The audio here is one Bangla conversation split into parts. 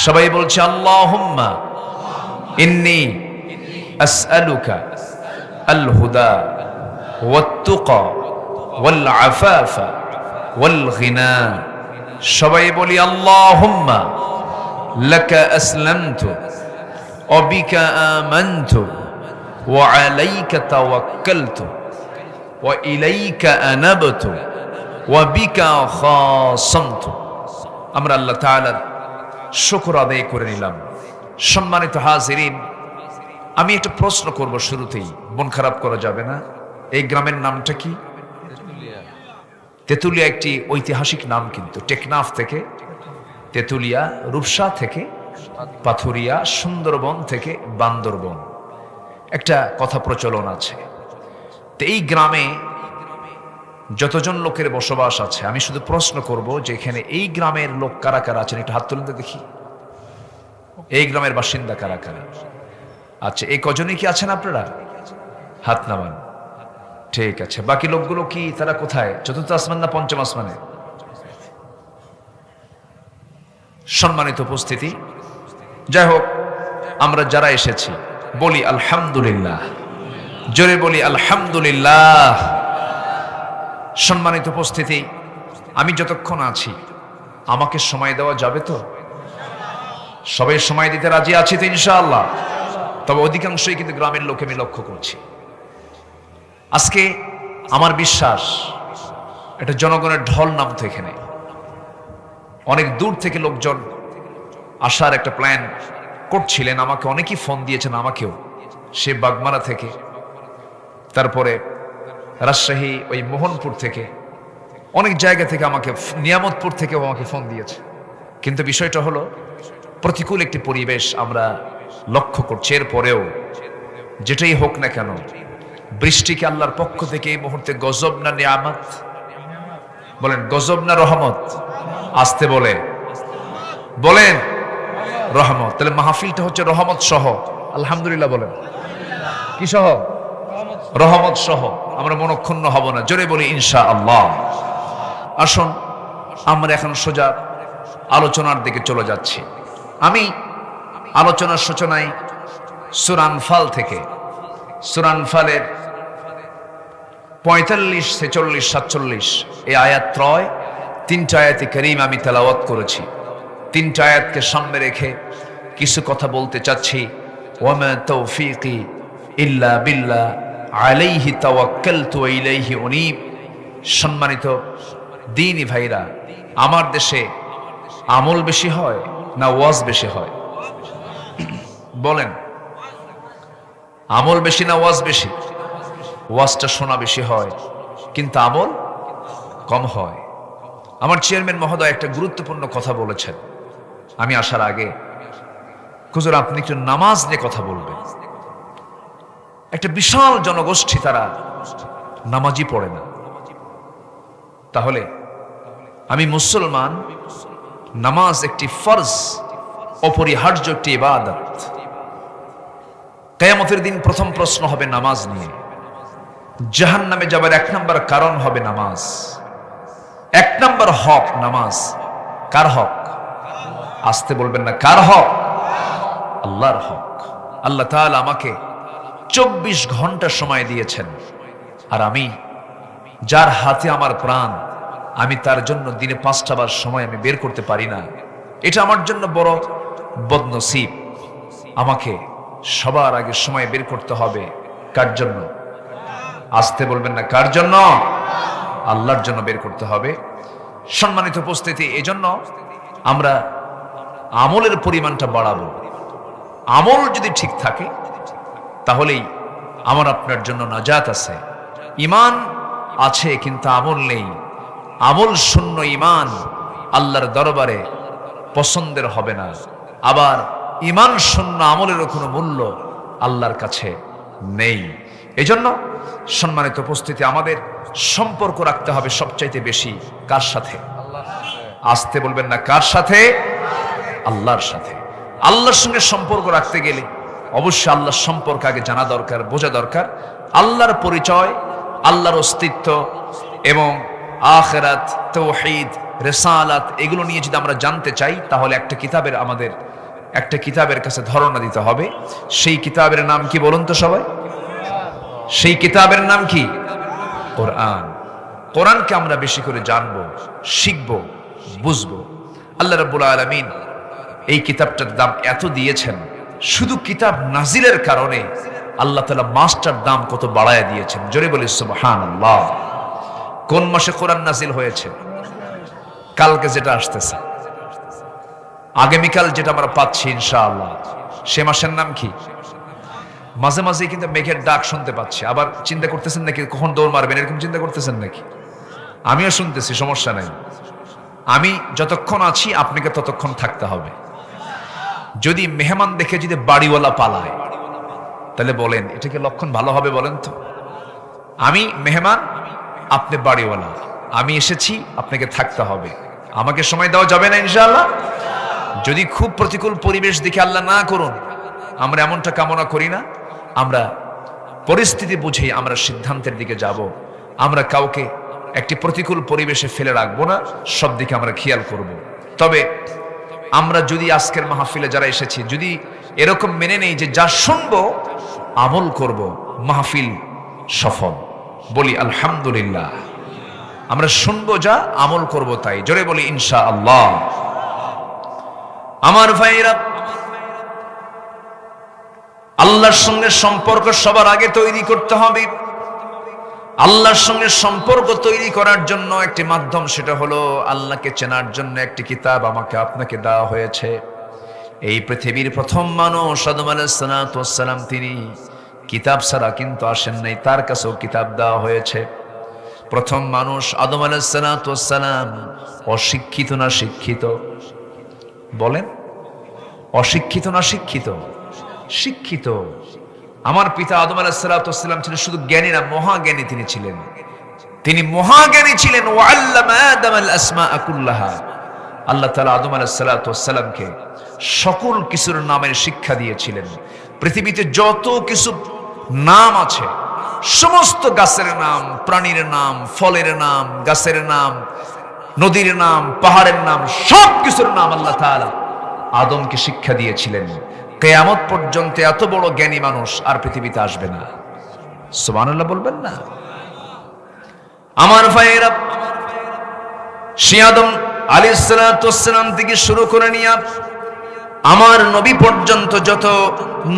সবাই বলছে আল্লাহুম্মা ইন্নী আসআলুকা আল হুদা ওয়াত তুকা ওয়াল আফাফা ওয়াল গিনা। সবাই বলি আল্লাহুম্মা লাকা আসলামতু ওয়া বিকা আমানতু ওয়া আলাইকা তাওয়াক্কালতু ওয়া ইলাইকা আনাবতু ওয়া বিকা খাসামতু। আমরা আল্লাহ তাআলার শুকর আদায় করে নিলাম। সম্মানিত হাজিরিন, আমি একটা প্রশ্ন করব শুরুতেই, মন খারাপ করা যাবে না। এই গ্রামের নামটা কি? তেতুলিয়া। একটি ঐতিহাসিক নাম কিন্তু। টেকনাফ থেকে তেতুলিয়া, রূপসা থেকে পাথুরিয়া, সুন্দরবন থেকে বান্দরবন, একটা কথা প্রচলন আছে। তো এই গ্রামে যতজন লোকের বসবাস আছে, আমি শুধু প্রশ্ন করব যে এখানে এই গ্রামের লোক কারা কারা আছেন, একটু হাত তুলুন তো দেখি। এই গ্রামের বাসিন্দা কারা কারা? আচ্ছা, এই কজনই কি আছেন আপনারা? হাত নামান। ঠিক আছে। বাকি লোকগুলো কি, তারা কোথায়? চতুর্থ আসমান না পঞ্চম আসমানে? সম্মানিত উপস্থিতি, যাই হোক, আমরা যারা এসেছি বলি আলহামদুলিল্লাহ, জোরে বলি আলহামদুলিল্লাহ। সম্মানিত উপস্থিতি, আমি যতক্ষণ আছি আমাকে সময় দেওয়া যাবে তো? সবাই সময় দিতে রাজি আছি তো ইনশাআল্লাহ? তবে অধিকাংশই কিন্তু গ্রামের লোক আমি লক্ষ্য করছি। আজকে আমার বিশ্বাস একটা জনগণের ঢল নামতো এখানে। অনেক দূর থেকে লোকজন আসার একটা প্ল্যান করছিলেন। আমাকে অনেকেই ফোন দিয়েছেন, আমাকেও, সে বাগমারা থেকে, তারপরে রাজশাহী, ওই মোহনপুর থেকে, অনেক জায়গা থেকে আমাকে, নিয়ামতপুর থেকেও আমাকে ফোন দিয়েছে। কিন্তু বিষয়টা হলো প্রতিকূল একটি পরিবেশ আমরা লক্ষ্য করছি। এরপরেও যেটাই হোক না কেন, বৃষ্টিকে আল্লাহর পক্ষ থেকে এই মুহূর্তে গজব না নিয়ামত? বলেন গজব না রহমত? আসতে বলেন রহমত। তাহলে মাহফিলটা হচ্ছে রহমত সহ। আলহামদুলিল্লাহ বলেন। কি সহ? রহমত সহ। আমরা মনক্ষুণ্ণ হব না, জোরে বলি ইনশাআল্লাহ। আসুন আমরা এখন সোজা আলোচনার দিকে চলে যাচ্ছি। আমি আলোচনার সূচনায় সূরা আনফাল থেকে, সূরা আনফালের 45, 46, 47 এই আয়াত ত্রয়, 3টা আয়াতে কারীম আমি তেলাওয়াত করেছি। 3টা আয়াতকে সামনে রেখে কিছু কথা বলতে চাচ্ছি। ওয়ামা তৌফিকি ইল্লা বিল্লাহ আলাইহি তাওয়াক্কালতু ওয়া ইলাইহি উনীব। সম্মানিত দ্বীনি ভাইরা, আমার দেশে আমল বেশি হয় না ওয়াজ বেশি হয়? বলেন, আমল বেশি না ওয়াজ বেশি? ওয়াজটা শোনা বেশি হয়, কিন্তু আমল কম হয়। আমার চেয়ারম্যান মহোদয় একটা গুরুত্বপূর্ণ কথা বলেছেন। আমি আসার আগে, হুজুর আপনি একটু নামাজ নিয়ে কথা বলবেন। একটা বিশাল জনগোষ্ঠী, তারা নামাজই পড়ে না। তাহলে আমি মুসলমান, নামাজ একটি ফরজ, অপরিহার্য একটি ইবাদত। কিয়ামতের দিন প্রথম প্রশ্ন হবে নামাজ নিয়ে। জাহান্নামে যাবার 1 নম্বর কারণ হবে নামাজ। 1 নম্বর হক নামাজ। কার হক? আসতে বলবেন না, কার হক? আল্লাহর হক। আল্লাহ তাআলা আমাকে 24 ঘন্টা সময় দিয়েছেন, আর আমি, যার হাতে আমার প্রাণ, আমি তার জন্য দিনে 5টা বার সময় আমি বের করতে পারি না। এটা আমার জন্য বড় বদনসিব। আমাকে সবার আগে সময় বের করতে হবে কার জন্য? আসতে বলবেন না, কার জন্য? আল্লাহর জন্য বের করতে হবে। সম্মানিত উপস্থিতি, এজন্য আমরা আমলের পরিমাণটা বাড়াবো। আমল যদি ঠিক থাকে তাহলেই আমার আপনার জন্য নাজাত আছে। ঈমান আছে কিন্তু আমল নেই, আমল শূন্য ঈমান আল্লাহর দরবারে পছন্দের হবে না। আবার ঈমান শূন্য আমলেরও কোনো মূল্য আল্লাহর কাছে নেই। এজন্য সম্মানিত উপস্থিতি, আমাদের সম্পর্ক রাখতে হবে সবচাইতে বেশি কার সাথে? আসতে বলবেন না, কার সাথে? আল্লাহর সাথে। আল্লাহর সঙ্গে সম্পর্ক রাখতে গেলে অবশ্যই আল্লাহর সম্পর্ক আগে জানা দরকার, বোঝা দরকার। আল্লাহর পরিচয়, আল্লাহর অস্তিত্ব এবং আখিরাত, তাওহীদ, রিসালাত এগুলো নিয়ে যদি আমরা জানতে চাই তাহলে একটা কিতাবের কাছে ধারণা দিতে হবে। সেই কিতাবের নাম কি বলুন তো সবাই? সেই কিতাবের নাম কি? কোরআন। কোরআনকে আমরা বেশি করে জানবো, শিখবো, বুঝবো। আল্লাহ রাব্বুল আলামিন এই কিতাবটার দাম এত দিয়েছেন, শুধু কিতাব নাজিলের কারণে আল্লাহ তাআলা মাসটার দাম কত বাড়ায় দিয়েছেন। জোরে বলি সুবহানাল্লাহ। কোন মাসে কোরআন নাজিল হয়েছে? কালকে যেটা আসতেছে, আগামীকাল যেটা আমরা পাচ্ছি ইনশাআল্লাহ, সে মাসের নাম কি? মাঝে মাঝে কিন্তু মেঘের ডাক শুনতে পাচ্ছি। আবার চিন্তা করতেছেন নাকি কখন দৌড় মারবেন, এরকম চিন্তা করতেছেন নাকি? আমিও শুনতেছি, সমস্যা নাই। আমি যতক্ষণ আছি আপনাকে ততক্ষণ থাকতে হবে। যদি মেহমান দেখে যদি বাড়িওয়ালা পালায়, তাহলে বলেন এটা কি লক্ষণ ভালো হবে? বলেন তো। আমি মেহমান, আপনি বাড়িওয়ালা, আমি এসেছি, আপনাকে থাকতে হবে, আমাকে সময় দেওয়া যাবে না ইনশাআল্লাহ। যদি খুব প্রতিকূল পরিবেশ দেখে আল্লাহ না করুন, আমরা এমনটা কামনা করি না, আমরা পরিস্থিতি বুঝে আমরা সিদ্ধান্তের দিকে যাব। আমরা কাউকে একটি প্রতিকূল পরিবেশে ফেলে রাখবো না, সব দিকে আমরা খেয়াল করব। তবে আমরা যদি আজকের মাহফিলে যারা এসেছি যদি এরকম মেনে নেই যে যা শুনবো আমল করব, মাহফিল সফল। বলি আলহামদুলিল্লাহ। আমরা শুনবো যা, আমল করব তাই। জোরে বলি ইনশাআল্লাহ। আমার ভাইরা, আল্লাহর সঙ্গে সম্পর্ক সবার আগে তৈরি করতে হবে। আল্লাহর সঙ্গে সম্পর্ক তৈরি করার জন্য একটি মাধ্যম, সেটা হলো আল্লাহকে চেনার জন্য একটি কিতাব আমাকে আপনাকে দেওয়া হয়েছে। এই পৃথিবীর প্রথম মানুষ আদম আলাইহিস সালাম, তিনি কিতাব ছাড়া কিন্তু আসেন নাই, তার কাছেও কিতাব দেওয়া হয়েছে। প্রথম মানুষ আদম আলাইহিস সালাম অশিক্ষিত না শিক্ষিত? বলেন, অশিক্ষিত না শিক্ষিত? শিক্ষিত। আমার পিতা আদম আলাইহিস সালাম ছিলেন শুধু জ্ঞানী না, মহাজ্ঞানী তিনি ছিলেন। তিনি মহাজ্ঞানী ছিলেন। ওয়াল্লামা আদামাল আসমাআ কুল্লাহা। আল্লাহ তাআলা আদম আলাইহিস সালামকে সকল কিছুর নামের শিক্ষা দিয়েছিলেন। পৃথিবীতে যত কিছু নাম আছে, সমস্ত গাছের নাম, প্রাণীর নাম, ফলের নাম, গাছের নাম, নদীর নাম, পাহাড়ের নাম, সব কিছুর নাম আল্লাহ তাআলা আদমকে শিক্ষা দিয়েছিলেন। কিয়ামত পর্যন্ত এত বড় জ্ঞানী মানুষ আর পৃথিবীতে আসবে না। সুবহানাল্লাহ বলবেন না? আমার ভাইয়েরা, সে আদম আলাইহিস সালাম থেকে শুরু করে নিয়ে আমার নবী পর্যন্ত যত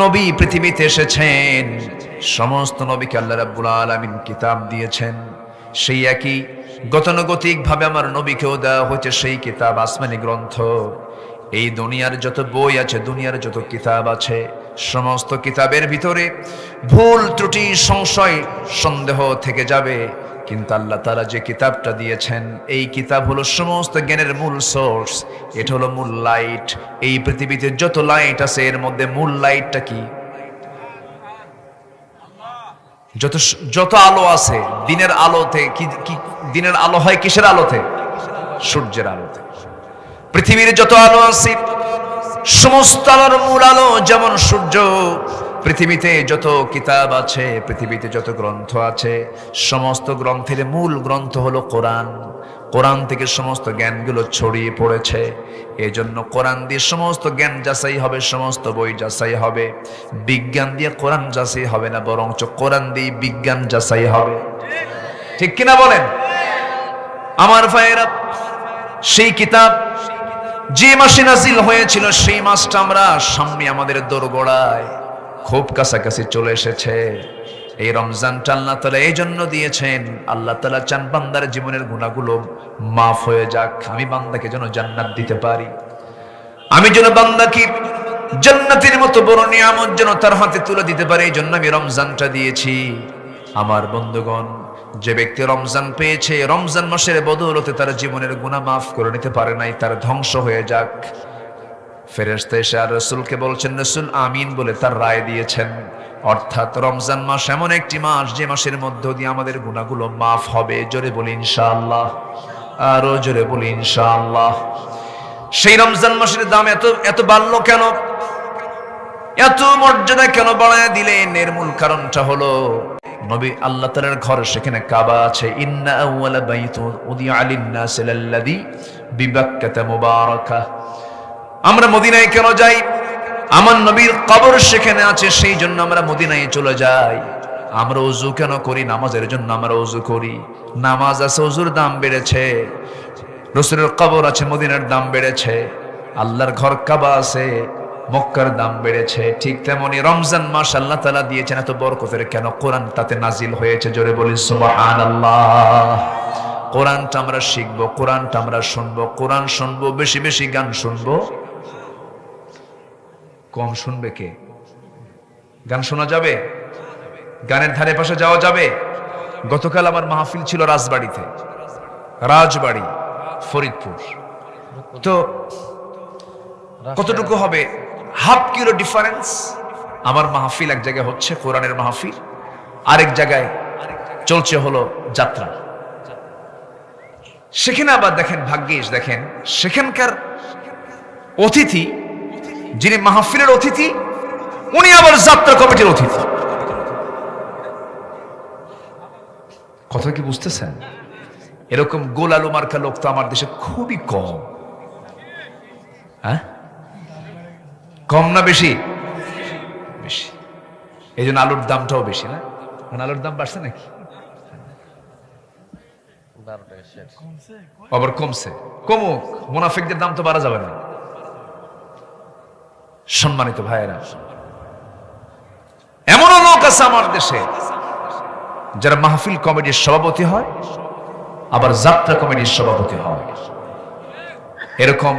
নবী পৃথিবীতে এসেছেন, সমস্ত নবীকে আল্লাহ রাব্বুল আলামিন কিতাব দিয়েছেন। সেই একই গতানুগতিক ভাবে আমার নবীকেও দেওয়া হয়েছে সেই কিতাব, আসমানি গ্রন্থ। এই দুনিয়ার যত বই আছে, দুনিয়ার যত কিতাব আছে, সমস্ত কিতাবের ভিতরে ভুল ত্রুটি, সংশয়, সন্দেহ থেকে যাবে। কিন্তু আল্লাহ তাআলা যে কিতাবটা দিয়েছেন, এই কিতাব হলো সমস্ত জ্ঞানের মূল সোর্স। এটা হলো মূল লাইট। এই পৃথিবীতে যত লাইট আছে এর মধ্যে মূল লাইটটা কি? যত আলো আছে, দিনের আলোতে কি দিনের আলো হয় কিসের আলোতে? সূর্যের আলোতে। পৃথিবীর যত আলো আছে, সমস্ত আলোর মূল আলো যেমন সূর্য। পৃথিবীতে যত কিতাব আছে, পৃথিবীতে যত গ্রন্থ আছে, সমস্ত গ্রন্থের মূল গ্রন্থ হলো কোরআন। কোরআন থেকে সমস্ত জ্ঞানগুলো ছড়িয়ে পড়েছে। এজন্য কোরআন দিয়ে সমস্ত জ্ঞান যাচাই হবে, সমস্ত বই যাচাই হবে। বিজ্ঞান দিয়ে কোরআন যাচাই হবে না, বরঞ্চ কোরআন দিয়ে বিজ্ঞান যাচাই হবে। ঠিক কিনা বলেন? আমার ভাইয়েরা, সেই কিতাব যে মাসে নাজিল হয়েছিল, সেই মাসটা আমরা সামনে আমাদের দোরগোড়ায় খুব কাছাকাছি চলে এসেছে। এই রমজানটা আল্লাহ তাআলা এই জন্য দিয়েছেন, আল্লাহ তাআলা চান বান্দার জীবনের গুনাহগুলো মাফ হয়ে যাক। আমি বান্দাকে যেন জান্নাত দিতে পারি, আমি যেন বান্দাকে জান্নাতের মতো বড় নিয়ামত যেন তার হাতে তুলে দিতে পারি। এই জন্য আমি রমজানটা দিয়েছি। আমার বন্ধুগণ, যে ব্যক্তি রমজান পেয়েছে, রমজান মাসের বদৌলতে তার জীবনের গুনাহ মাফ করে নিতে পারে নাই, তার ধ্বংস হয়ে যাক। ফেরেশতা এসে আর রাসূলকে বলছেন, রাসূল আমিন বলে তার রায় দিয়েছেন। অর্থাৎ রমজান মাস এমন একটি মাস যে মাসের মধ্য দিয়ে আমাদের গুনাহগুলো মাফ হবে। জোরে বলি ইনশাআল্লাহ, আরো জোরে বলি ইনশাআল্লাহ। সেই রমজান মাসের দাম এত বাড়লো কেন? এত মর্যাদা কেন বাড়ায় দিলেন? এর মূল কারণটা হলো নবী আল্লাহ তাআলার ঘর, সেখানে কাবা আছে। ইন্না আউওয়ালা বাইতুন উদিআ লিন-নাসি লাল্লাযী বিবাক্কাতা মুবারাকা। আমরা মদিনায় কেন যাই? আমার নবীর কবর সেখানে আছে, সেই জন্য আমরা মদিনায় চলে যাই। আমরা ওযু কেন করি? নামাজের জন্য আমরা ওযু করি। নামাজ আছে, ওযুর দাম বেড়েছে। রাসূলের কবর আছে, মদিনার দাম বেড়েছে। আল্লাহর ঘর কাবা আছে, মক্কার দাম বেড়েছে। ঠিক তেমনি রমজান মাস আল্লাহ তাআলা দিয়েছেন এত বরকতের, কেন? কোরআন তাতে নাজিল হয়েছে। জোরে বলি সুবহানাল্লাহ। কোরআনটা আমরা শিখবো, কোরআনটা আমরা শুনবো, কোরআন শুনবো, বেশি বেশি গান শুনবো। কম শুনবে কে? গান শোনা যাবে? গানের ধারে পাশে যাওয়া যাবে? গতকাল আমার মাহফিল ছিল রাজবাড়ি ফরিদপুর। তো কতটুকু হবে? Half kilo difference. আমার মাহফিল এক জায়গায় হচ্ছে, কোরআনের মাহফিল, আরেক জায়গায় চলছে হলো যাত্রা। সেখানে আবার দেখেন, ভাগ্যিস দেখেন, সেখানকার অতিথি, যিনি মাহফিলের অতিথি, উনি আবার যাত্রা কমিটির অতিথি। কথা কি বুঝতেছেন? এরকম গোল আলু মার্কা লোক তো আমার দেশে খুবই কম। হ্যাঁ, কম না বেশি? বেশি। এই জন্য আলুর দামটাও বেশি, না? আলুর দাম বাড়ছে নাকি? আবার কমছে। কমুক, মুনাফিকদের দাম তো বাড়া যাবে না। সম্মানিত ভাইয়েরা, এমনও লোক আছে আমার দেশে যারা মাহফিল কমিটির সভাপতি হয়, আবার যাত্রা কমিটির সভাপতি হয়। এরকম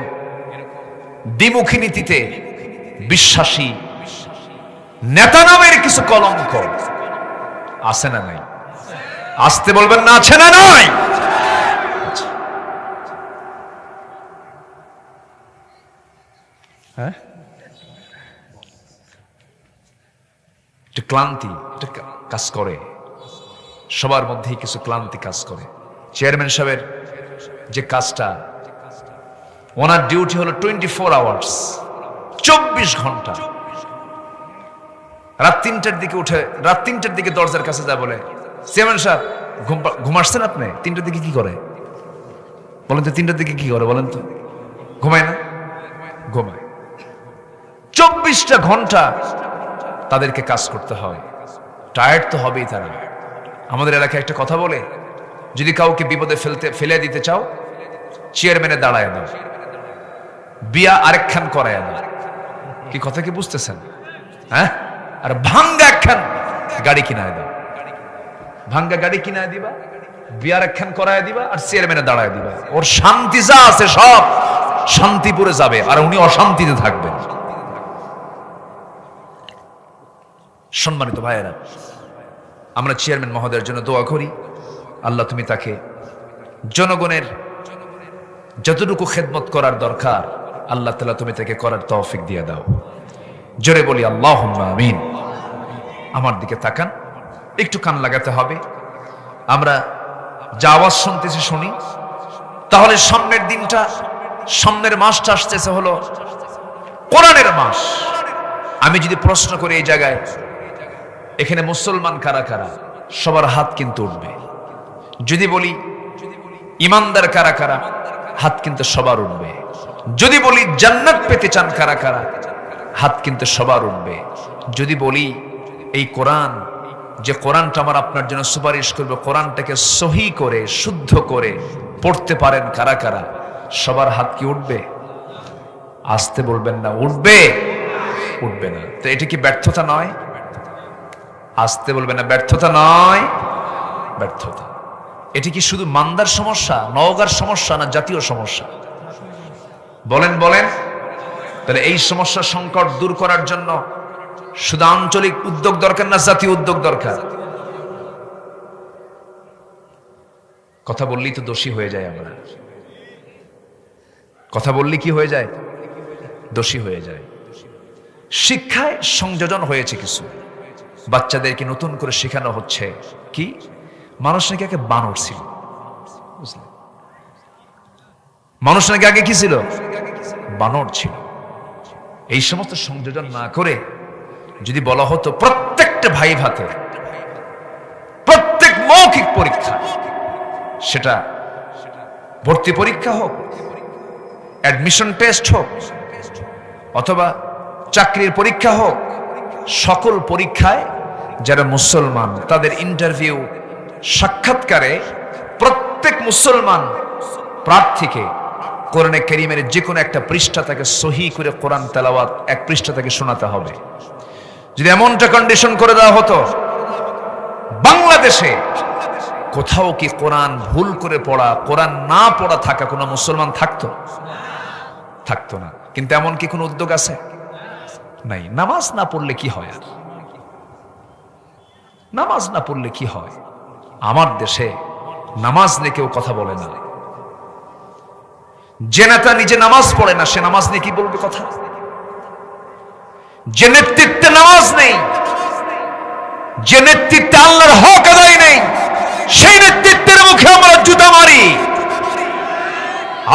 দ্বিমুখী নীতিতে বিশ্বাসী নেতা নামের কিছু কলঙ্ক আছে না নাই? আসতে বলবেন না, আছে না নাই? হ্যাঁ, ক্লান্তি কাজ করে সবার মধ্যেই, কিছু ক্লান্তি কাজ করে। চেয়ারম্যান সাহেবের যে কাজটা, ওনার ডিউটি হলো 24 আওয়ার্স, 24 ঘন্টা। রাত 3টার দিকে উঠে, রাত 3টার দিকে দরজার কাছে যায়, বলে, চেয়ারম্যান সাহেব ঘুমাচ্ছেন আপনি? 3টার দিকে কি করে বলেন তো? 3টার দিকে কি করে বলেন তো? ঘুমায় না? ঘুমায়। 24টা ঘন্টা তাদেরকে কাজ করতে হয়। টায়ার্ড তো হবেই তারা। আমাদের এলাকায় একটা কথা বলে, যদি কাউকে বিপদে ফেলে দিতে চাও, চেয়ারম্যানে দাঁড়ায় দাও, বিয়া আরেকখান করায় দাও। কি কথা কি বুঝতেছেন? হ্যাঁ, আর ভাঙ্গা একখান গাড়ি কিনায় দাও, ভাঙ্গা গাড়ি কিনায় দিবা, বিয়ার একখান করায় দিবা, আর চেয়ারম্যানে দাঁড়ায় দিবা। ওর শান্তি যা আছে সব শান্তিপুরে যাবে, আর উনি অশান্তিতে থাকবেন। সম্মানিত ভাইয়েরা, আমরা চেয়ারম্যান মহোদয়ের জন্য দোয়া করি, আল্লাহ তুমি তাকে জনগণের যতটুকু খেদমত করার দরকার, আল্লাহ তাআলা তুমি তাকে করার তৌফিক দিয়ে দাও। জোরে বলি আল্লাহুম্মা আমিন। আমার দিকে তাকান, একটু কান লাগাতে হবে। আমরা যা আওয়াজ শুনতেছি শুনি। তাহলে সামনের দিনটা, সামনের মাসটা আসতেছে হলো কোরআনের মাস। আমি যদি প্রশ্ন করি এই জায়গায়, এখানে মুসলমান কারা কারা, সবার হাত কিন্তু উঠবে। যদি বলি ইমানদার কারা কারা, হাত কিন্তু সবার উঠবে। যদি বলি জান্নাত পেতে চান কারা কারা, হাত কিন্তু সবার উঠবে। যদি বলি এই কোরআন, যে কোরআনটা আমার আপনার জন্য সুপারিশ করবে, কোরআনটাকে সহি করে শুদ্ধ করে পড়তে পারেন কারা কারা, সবার হাত কি উঠবে? আসতে বলবেন না, উঠবে? উঠবে না। তো এটি কি ব্যর্থতা নয়? আসতে বলবেন না, ব্যর্থতা নয়, ব্যর্থতা। এটি কি শুধু মান্দার সমস্যা, নওগাঁর সমস্যা, না জাতীয় সমস্যা? বলেন বলেন। তাহলে এই সমস্যার সংকট দূর করার জন্য শুধু আঞ্চলিক উদ্যোগ দরকার, না জাতীয় উদ্যোগ দরকার? কথা বললেই তো দোষী হয়ে যায় আমরা। কথা বললে কি হয়ে যায়? দোষী হয়ে যায়। শিক্ষায় সংযোজন হয়েছে কিছু। বাচ্চাদেরকে নতুন করে শেখানো হচ্ছে কি, মানুষ নাকি আগে বানর ছিল। মানুষ নাকি আগে কি ছিল? বানর ছিল। এই সমস্ত সংযোজন না করে যদি বলা হতো প্রত্যেকটা ভাই ভাতে মৌখিক পরীক্ষা, সেটা ভর্তি পরীক্ষা হোক, অ্যাডমিশন টেস্ট হোক, অথবা চাকরির পরীক্ষা হোক, সকল পরীক্ষায় যারা মুসলমান তাদের ইন্টারভিউ সাক্ষাৎকারে প্রত্যেক মুসলমান প্রার্থীকে কোরআনে কারীমের যে কোনো একটা পৃষ্ঠা তাকে সহি করে কোরআন তেলাওয়াত এক পৃষ্ঠা তাকে শোনাতে হবে। যদি এমনটা কন্ডিশন করে দেওয়া হতো, বাংলাদেশে কোথাও কি কোরআন ভুল করে পড়া, কোরআন না পড়া থাকা কোনো মুসলমান থাকতো? থাকতো না। কিন্তু এমন কি কোনো উদ্যোগ আছে? নাই। নামাজ না পড়লে কি হয়? আর নামাজ না পড়লে কি হয়? আমার দেশে নামাজ নিয়ে কেউ কথা বলে না। যে নেতা নিজে নামাজ পড়ে না, সে নামাজ নিয়ে কি বলবে কথা? যে নেতৃত্বে নামাজ নেই, যে নেতৃত্বে আল্লাহর হক আদায় নেই, সেই নেতৃত্বের মুখে আমরা জুতা মারি।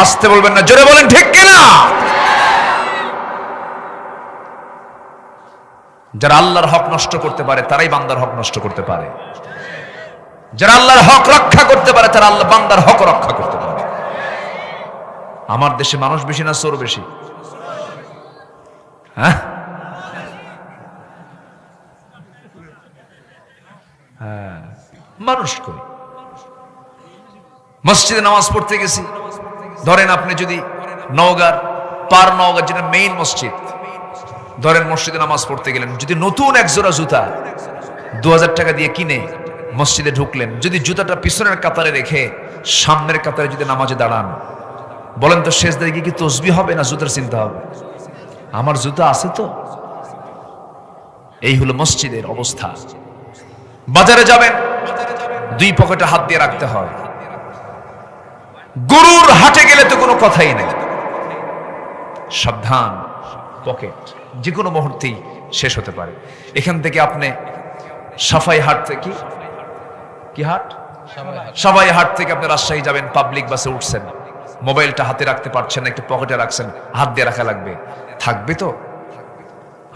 আসতে বলবেন না, জোরে বলেন ঠিক কিনা? যারা আল্লাহর হক নষ্ট করতে পারে তারাই বান্দার হক নষ্ট করতে পারে। যারা আল্লাহর হক রক্ষা করতে পারে তারা আল্লাহ বান্দার হক রক্ষা করতে পারে। আমার দেশে মানুষ বেশি না চোর বেশি? হ্যাঁ, মানুষ কই? মসজিদে নামাজ পড়তে গেছি, ধরেন আপনি যদি নওগাঁর নওগাঁ যেটা মেইন মসজিদ, ধরেন মসজিদে নামাজ পড়তে গেলেন, যদি নতুন এক জোড়া জুতা 2000 টাকা দিয়ে কিনে মসজিদে ঢুকলেন, যদি জুতাটা পিছনের কাতারে রেখে সামনের কাতারে যদি নামাজে দাঁড়ান, বলেন তো সেজদায় গিয়ে কি তসবিহ হবে না জুতার চিন্তা হবে? আমার জুতা আছে তো। এই হলো মসজিদের অবস্থা। বাজারে যাবেন, 2 পকেটে হাত দিয়ে রাখতে হয়। গরুর হাটে গেলে তো কোনো কথাই নেই। সাবধান, পকেট যে কোনো মুহূর্তেই শেষ হতে পারে। এখান থেকে আপনি সাফাই হাট থেকে কি হাট সাফাই হাট থেকে আপনি রাজশাহী যাবেন, পাবলিক বাসে উঠছেন, মোবাইলটা হাতে রাখতে পারছেন না, একটু পকেটে রাখছেন, হাত দিয়ে রাখা লাগবে, থাকবে তো?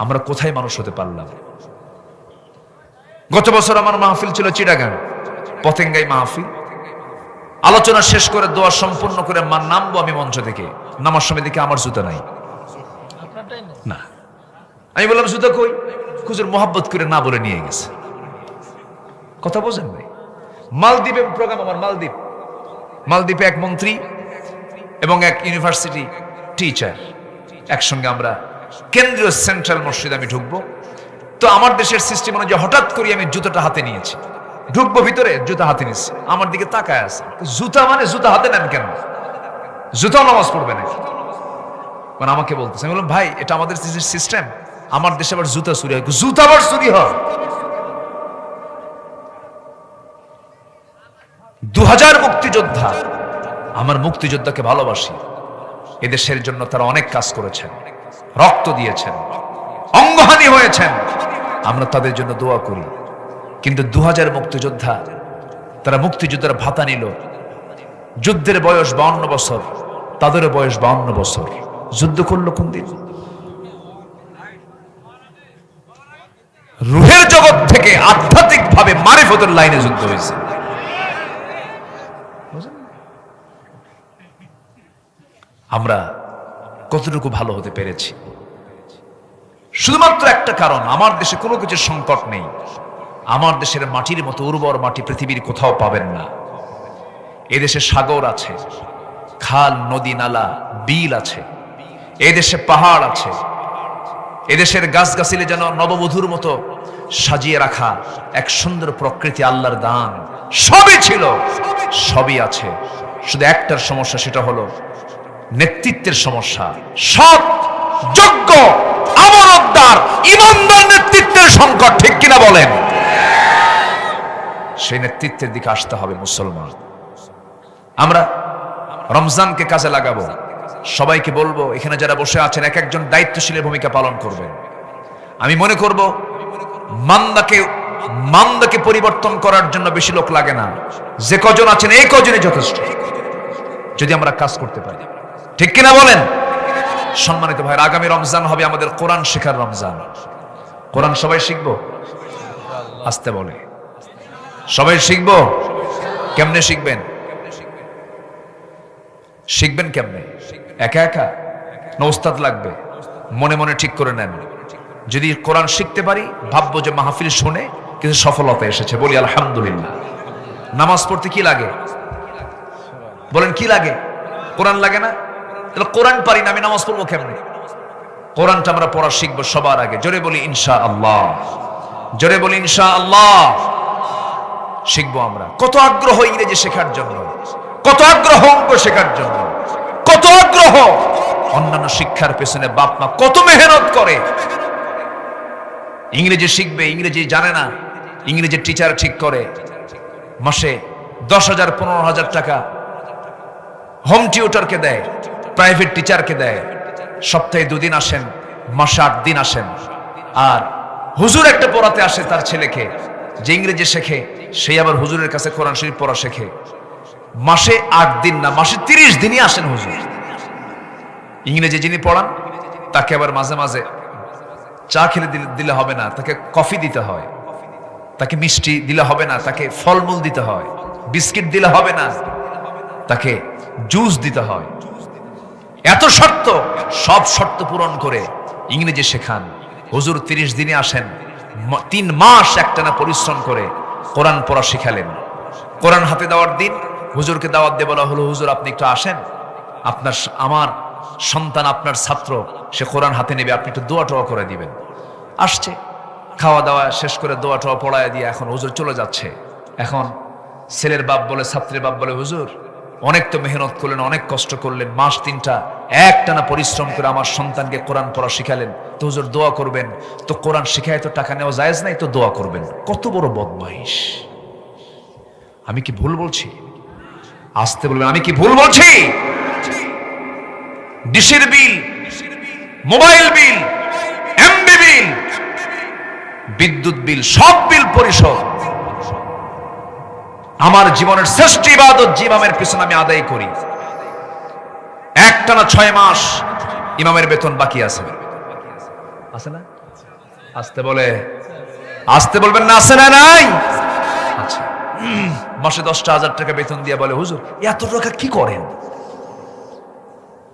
আমরা কোথায় মানুষ হতে পারলাম? গত বছর আমার মাহফিল ছিল চিটাগাং, পতেঙ্গাই মাহফিল। আলোচনা শেষ করে দোয়া সম্পূর্ণ করে নামবো আমি মঞ্চ থেকে, নামার সময় দেখে আমার জুতা নাই। না, আমি বললাম জুতা কই? হুজুর মোহাব্বত করে না বলে নিয়ে গেছে। কথা বোঝেন নাই? মালদ্বীপে প্রোগ্রাম আমার, মালদ্বীপে এক মন্ত্রী এবং এক ইউনিভার্সিটি টিচার একসঙ্গে আমরা কেন্দ্রীয় সেন্ট্রাল মসজিদে আমি ঢুকবো। তো আমার দেশের সিস্টেম অনুযায়ী হঠাৎ করে আমি জুতাটা হাতে নিয়েছি, ঢুকবো ভিতরে, জুতা হাতে নিয়েছি। আমার দিকে তাকায় আছে, জুতা মানে জুতা হাতে নেন কেন? জুতাও নামাজ পড়বে নাকি? মানে আমাকে বলতেছে। আমি বললাম ভাই, এটা আমাদের সিস্টেম, আমার দেশে আবার জুতা চুরি হয়। জুতা আবার চুরি হয়? 2000 মুক্তিযোদ্ধা, আমার মুক্তিযোদ্ধাকে ভালোবাসি। এদেশের জন্য তারা অনেক কাজ করেছেন, রক্ত দিয়েছেন, অঙ্গহানি হয়েছেন, আমরা তাদের জন্য দোয়া করি। কিন্তু 2000 মুক্তিযোদ্ধা, তারা মুক্তিযোদ্ধার ভাতা নিল, যুদ্ধের বয়স 52 বছর, তাদেরও বয়স 52 বছর। যুদ্ধ করলো কোন দিন? রুহের জগৎ থেকে আধ্যাত্মিক ভাবে মারিফতের লাইনে যুদ্ধ হয়েছে। আমরা কতটুকু ভালো হতে পেরেছি? শুধুমাত্র একটা কারণ, আমার দেশে কোনো কিছুর সংকট নেই। আমার দেশের মাটির মতো উর্বর মাটি পৃথিবীর কোথাও পাবেন না। এদেশে সাগর আছে, খাল, নদী, নালা, বিল আছে, এদেশে পাহাড় আছে, এদেশের গাছগাছালি যেন নববধূর মতো সাজিয়ে রাখা এক সুন্দর প্রকৃতি, আল্লাহর দান। সবই ছিল, সবই আছে। শুধু একটার সমস্যা, সেটা হলো নেতৃত্বের সমস্যা। সৎ, যোগ্য, আমানতদার, ইমানদার নেতৃত্বের সংকট, ঠিক কিনা বলেন? সেই নেতৃত্বের দিকে আসতে হবে মুসলমান। আমরা রমজানকে কাজে লাগাবো। সবাইকে বলবো, এখানে যারা বসে আছেন এক একজন দায়িত্বশীলের ভূমিকা পালন করবেন। আমি মনে করব মান্দাকে পরিবর্তন করার জন্য বেশি লোক লাগে না, যে কজন আছেন এই কজনই যথেষ্ট, যদি আমরা কাজ করতে পারি, ঠিক কিনা বলেন? সম্মানিত ভাইরা, আগামী রমজান হবে আমাদের কোরআন শেখার রমজান। কোরআন সবাই শিখবো? আসতে বলে সবাই শিখবো? কেমনে শিখবেন? শিখবেন কেমনে? একা একা না ওস্তাদ লাগবে? মনে মনে ঠিক করে নেন, যদি কোরআন শিখতে পারি ভাববো যে মাহফিল শুনে কিছু সফলতা এসেছে, বলি আলহামদুলিল্লাহ। নামাজ পড়তে কি লাগে বলেন? কি লাগে? কোরআন লাগে না? তাহলে কোরআন পারি না, আমি নামাজ পড়বো কেমনে? কোরআনটা আমরা পড়া শিখবো সবার আগে। জোরে বলি ইনশাআল্লাহ, জোরে বলি ইনশাআল্লাহ। শিখবো আমরা। কত আগ্রহ ইংরেজি শেখার জন্য, কত আগ্রহ অঙ্ক শেখার জন্য, কত আগ্রহ অন্যান্য শিক্ষার পেছনে বাপ মা কত মেহনত করে। ইংরেজি শিখবে, ইংরেজি জানে না, ইংরেজি টিচার ঠিক করে, মাসে 10,000 15,000 টাকা হোম টিউটরকে দেয়, প্রাইভেট টিচারকে দেয়। সপ্তাহে 2 দিন আসেন, মাসে 8 দিন আসেন। আর হুজুর একটা পড়াতে আসে তার ছেলেকে, যে ইংরেজি শেখে, সেই আবার হুজুরের কাছে কোরআন শরীফ পড়া শেখে। মাসে 8 দিন না, মাসে 30 দিনই আসেন হুজুর। ইংরেজি যিনি পড়ান তাকে আবার মাঝে মাঝে চা খেলে দিলে হবে না, তাকে কফি দিতে হয়, তাকে মিষ্টি দিলে হবে না, তাকে ফলমূল দিতে হয়, বিস্কিট দিলে হবে না, তাকে জুস দিতে হয়। এত শর্ত, সব শর্ত পূরণ করে ইংরেজি শেখান হুজুর। 30 দিনে আসেন, 3 মাস একটানা পরিশ্রম করে কোরআন পড়া শিখালেন। কোরআন হাতে দেওয়ার দিন হুজুরকে দাওয়াত দিয়ে বলা হলো, হুজুর আপনি একটু আসেন, আপনার আমার সন্তান আপনার ছাত্র, সে কোরআন হাতে নেবে, আপনি একটু দোয়া টোয়া করে দিবেন। আসছে, খাওয়া দাওয়া শেষ করে দোয়া টোয়া পড়ায় দিয়ে এখন হুজুর চলে যাচ্ছে। এখন ছেলের বাপ বলে, ছাত্রের বাপ বলে, হুজুর অনেক তো মেহনত করলেন, অনেক কষ্ট করলেন, মাস 3টা একটানা পরিশ্রম করে আমার সন্তানকে কোরআন পড়া শিখালেন, তো হুজুর দোয়া করবেন। তো কোরআন শিখায় তো টাকা নেওয়া জায়েজ নাই, তো দোয়া করবেন। কত বড় বদমাইশ! আমি কি ভুল বলছি? আসতে বলবেন, আমি কি ভুল বলছি? ডিশের বিল, মোবাইল বিল, এমবি বিল, বিদ্যুৎ বিল, সব বিল পরিশোধ। আমার জীবনের শ্রেষ্ঠ ইবাদত যে ইমামের পিছনে আমি আদায় করি, একটানা 6 মাস ইমামের বেতন বাকি আছে। আছে না? আসতে বলে, আসতে বলবেন না, আছে না? নাই? আচ্ছা, মাসে 10,000 টাকা বেতন দিয়ে বলে, হুজুর এত টাকা কি করেন?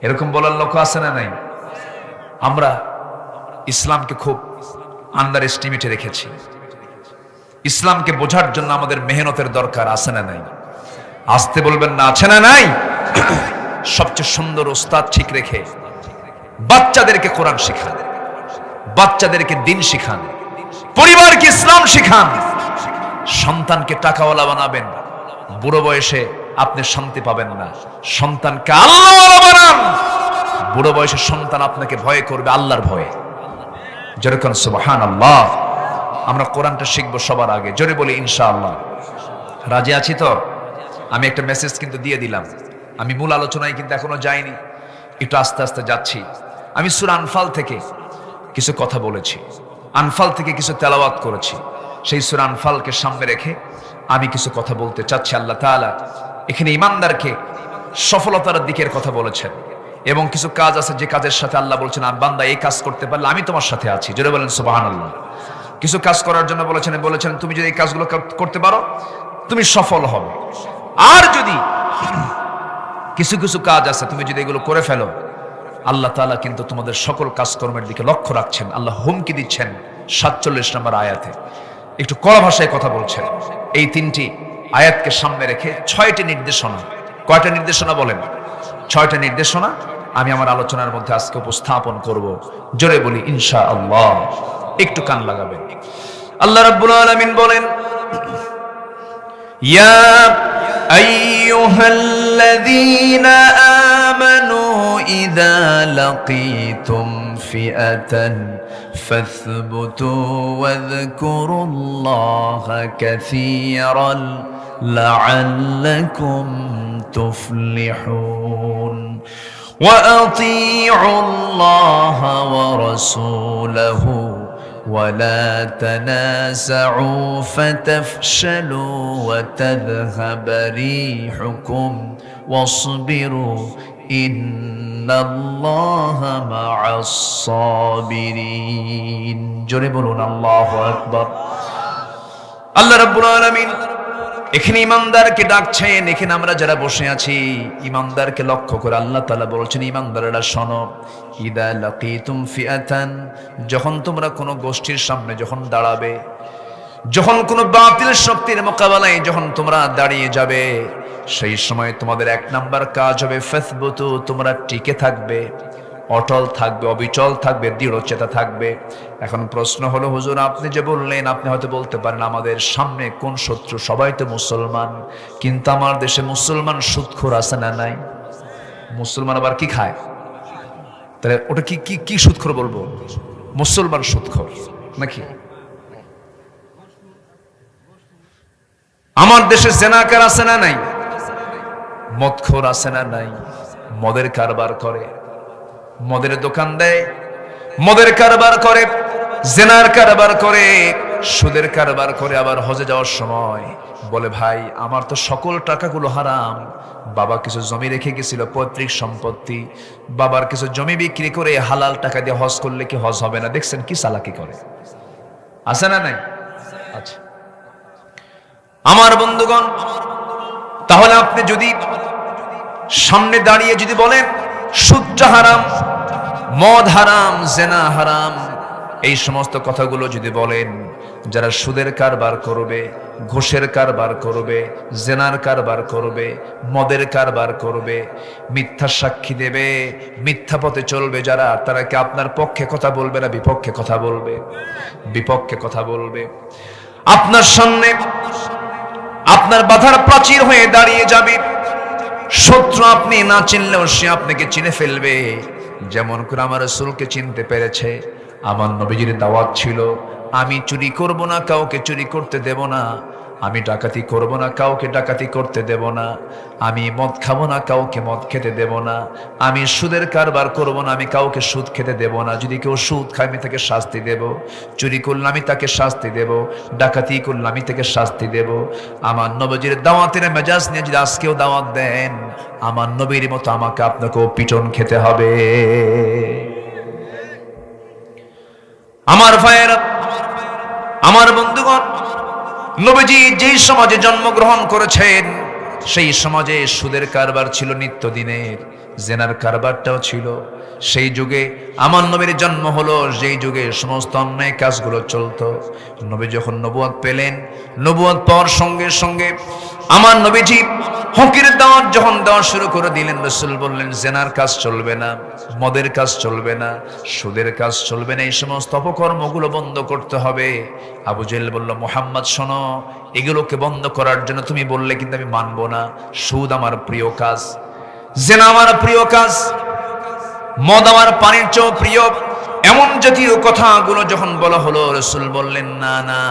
এরকম বলার লোক আছে না? নাই? আমরা ইসলামকে খুব আন্ডার এস্টিমেটে রেখেছি। ইসলামকে বোঝার জন্য আমাদের মেহনতের দরকার, আছে না? নাই? আসতে বলবেন না, আছে না? নাই? সবচেয়ে সুন্দর ওস্তাদ ঠিক রেখে বাচ্চাদেরকে কোরআন শিখান, বাচ্চাদেরকে দিন শিখান, পরিবারকে ইসলাম শিখান। সন্তানকে টাকাওয়ালা বানাবেন, বুড়ো বয়সে আপনি শান্তি পাবেন না। সন্তানকে আল্লাহওয়ালা বানান, বুড়ো বয়সে সন্তান আপনাকে ভয় করবে আল্লাহর ভয়ে। যেরকম সুবহানাল্লাহ। আমরা কোরআনটা শিখবো সবার আগে, জোরে বলি ইনশাআল্লাহ। রাজি আছি তো? আমি একটা মেসেজ কিন্তু দিয়ে দিলাম, আমি মূল আলোচনায় কিন্তু এখনো যাইনি, একটু আস্তে আস্তে যাচ্ছি। আমি সূরা আনফাল থেকে কিছু কথা বলেছি, আনফাল থেকে কিছু তেলাওয়াত করেছি। সেই সূরা আনফালকে সামনে রেখে আমি কিছু কথা বলতে চাচ্ছি। আল্লাহ তাআলা এখানে ইমানদারকে সফলতার দিকের কথা বলেছেন, এবং কিছু কাজ আছে যে কাজের সাথে আল্লাহ বলছেন, বান্দা এই কাজ করতে পারলে আমি তোমার সাথে আছি। জোরে বলেন সুবহানাল্লাহ। কিছু কাজ করার জন্য বলেছেন তুমি যদি এই কাজগুলো করতে পারো তুমি সফল হবে। আর যদি কিছু কিছু কাজ আছে তুমি যদি এগুলো করে ফেলো, আল্লাহ তাআলা কিন্তু তোমাদের সকল কাজকর্মের দিকে লক্ষ্য রাখছেন। আল্লাহ হুমকি দিচ্ছেন 47 নম্বর আয়াতে, একটু কড়া ভাষায় কথা বলছেন। এই 3টি আয়াতকে সামনে রেখে 6টি নির্দেশনা। কয়টা নির্দেশনা বলেন? 6টা নির্দেশনা আমি আমার আলোচনার মধ্যে আজকে উপস্থাপন করব। জোরে বলি ইনশাআল্লাহ। একটু কান লাগাবেন। আল্লাহ রাব্বুল আলামিন বলেন, ইয়া আইয়ুহাল্লাযীনা আমানু ইযা লাকীতুম ফিআতান ফাসবুতু ওয়াযকুরুল্লাহা কাসীরান লাআল্লাকুম তুফলিহুন وأطيعوا الله ورسوله ولا تنازعوا فتفشلوا وتذهب ريحكم واصبروا إن الله مع الصابرين. জোরে বলুন আল্লাহু আকবার। আল্লাহ রাব্বুল আলামিন এখানে ইমানদারকে ডাকছেন। এখানে আমরা যারা বসে আছি ইমানদারকে লক্ষ্য করে আল্লাহ তাআলা বলছেন, ইমানদারেরা শোনো, ইদা লাকিতুম ফিআতান, যখন তোমরা কোনো গোষ্ঠীর সামনে যখন দাঁড়াবে, যখন কোনো বাতিল শক্তির মোকাবেলায় যখন তোমরা দাঁড়িয়ে যাবে, সেই সময় তোমাদের এক নাম্বার কাজ হবে ফাসবুতু, তোমরা টিকে থাকবে, অটল থাকবে, অবিচল থাকবে, দৃঢ়চেতা থাকবে। এখন প্রশ্ন হলো, হুজুর আপনি যে বললেন, আপনি হয়তো বলতে পারেন আমাদের সামনে কোন শত্রু, সবাই তো মুসলমান, কিন্তু আমার দেশে মুসলমান সুদখোর আছে না নাই? মুসলমান আবার কি খায়? তাহলে ওটা কি কি কি সুদখোর বলবো? মুসলমান সুদখোর নাকি? আমার দেশে জেনাকার আছে না নাই? মদখোর আছে না নাই? মদের কারবার করে, মদের দোকান দেয়, মদের কারবার করে, জেনার কারবার করে, সুদের কারবার করে। আবার হজে যাওয়ার সময় বলে, ভাই আমার তো সকল টাকাগুলো হারাম, বাবা কিছু জমি রেখে গেছিল পৈতৃক সম্পত্তি, বাবার কিছু জমি বিক্রি করে হালাল টাকা দিয়ে হজ করলে কি হজ হবে না? দেখছেন কি চালাকি করে, আছে না নাই? আচ্ছা আমার বন্ধুগণ, তাহলে আপনি যদি সামনে দাঁড়িয়ে যদি বলেন সুদ হারাম, মদ হারাম, জেনা হারাম, এই সমস্ত কথাগুলো যদি বলেন, যারা সুদের কারবার করবে, ঘুষের কারবার করবে, জেনার কারবার করবে, মদের কারবার করবে, মিথ্যা সাক্ষী দেবে, মিথ্যা পথে চলবে যারা, তারা কি আপনার পক্ষে কথা বলবে না বিপক্ষে কথা বলবে? বিপক্ষে কথা বলবে। আপনার সামনে আপনার বাধার প্রাচীর হয়ে দাঁড়িয়ে যাবে। শত্রু আপনি না চিনলেও সে আপনাকে চিনে ফেলবে, যেমন করে আমার রাসূলকে চিনতে পেরেছে। আমার নবীজির দাওয়াত ছিল, আমি চুরি করব না, কাউকে চুরি করতে দেব না, আমি ডাকাতি করব না, কাউকে ডাকাতি করতে দেব না, আমি মদ খাবো না, কাউকে মদ খেতে দেব না, আমি সুদের কারবার করব না, আমি কাউকে সুদ খেতে দেব না। যদি কেউ সুদ খায় আমি তাকে শাস্তি দেব, চুরি করলে আমি তাকে শাস্তি দেব, ডাকাতি করলে আমি তাকে শাস্তি দেব। আমার নবীজির দাওয়াতের মেজাজ নিয়ে যদি আজকেও দাওয়াত দেন, আমার নবীর মতো আমাকে আপনাকেও পিটন খেতে হবে। আমার ভাইয়েরা, আমার বন্ধুগণ, নবীজি যেই সমাজে জন্মগ্রহণ করেছেন সেই সমাজে সুদের কারবার ছিল নিত্যদিনের, জেনার কারবারটাও ছিল। সেই যুগে আমার নবীর জন্ম হলো, যেই যুগে সমস্ত অন্যায় কাজগুলো চলতো। নবী যখন নবুয়ত পেলেন, নবুয়ত পাওয়ার সঙ্গে সঙ্গে আমার নবীজি হকের দাওয়াত যখন দেওয়া শুরু করে দিলেন, রাসূল বললেন জেনার কাজ চলবে না, মদের কাজ চলবে না, সুদের কাজ চলবে না, এই সমস্ত অপকর্মগুলো বন্ধ করতে হবে। আবু জেহেল বলল, মুহাম্মদ শোনো, এগুলোকে বন্ধ করার জন্য তুমি বললে কিন্তু আমি মানবো না। সুদ আমার প্রিয় কাজ, জেনা আমার প্রিয় কাজ, মদ আমার পানির চেয়েও প্রিয়, এমন জাতীয় কথাগুলো যখন বলা হলো, রাসূল বললেন না না,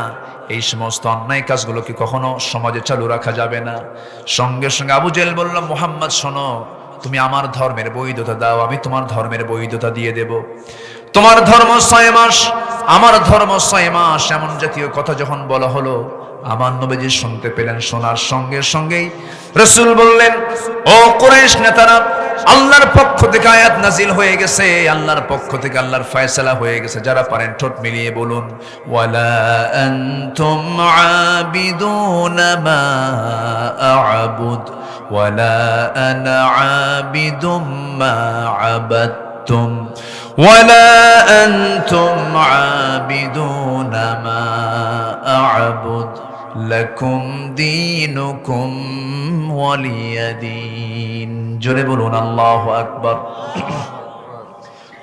এই সমস্ত অন্যায় কাজগুলো কি কখনো সমাজে চালু রাখা যাবে না। সঙ্গে সঙ্গে আবু জেহেল বলল, মুহাম্মদ শোনো, তুমি আমার ধর্মের বৈধতা দাও, আমি তোমার ধর্মের বৈধতা দিয়ে দেব। তোমার ধর্ম 6 মাস, আমার ধর্ম 6 মাস, এমন জাতীয় কথা যখন বলা হলো, আমার নবীজি শুনতে পেলেন। শোনার সঙ্গে সঙ্গেই রাসূল বললেন, ও কুরাইশ নেতারা, আল্লাহর পক্ষ থেকে আয়াত নাজিল হয়ে গেছে, আল্লাহর পক্ষ থেকে আল্লাহর ফয়সালা হয়ে গেছে। যারা পারেন ঠোঁট মিলিয়ে বলুন, ওয়ালা আনতুম আবিদুনা মা আ'বুদ ওয়ালা আনা আবিদুম মা আবাদতুম ওয়ালা আনতুম আবিদুনা মা আ'বুদ লাকুম দীনুকুম ওয়ালিয়াদিন। জোরে বলুন আল্লাহু আকবার।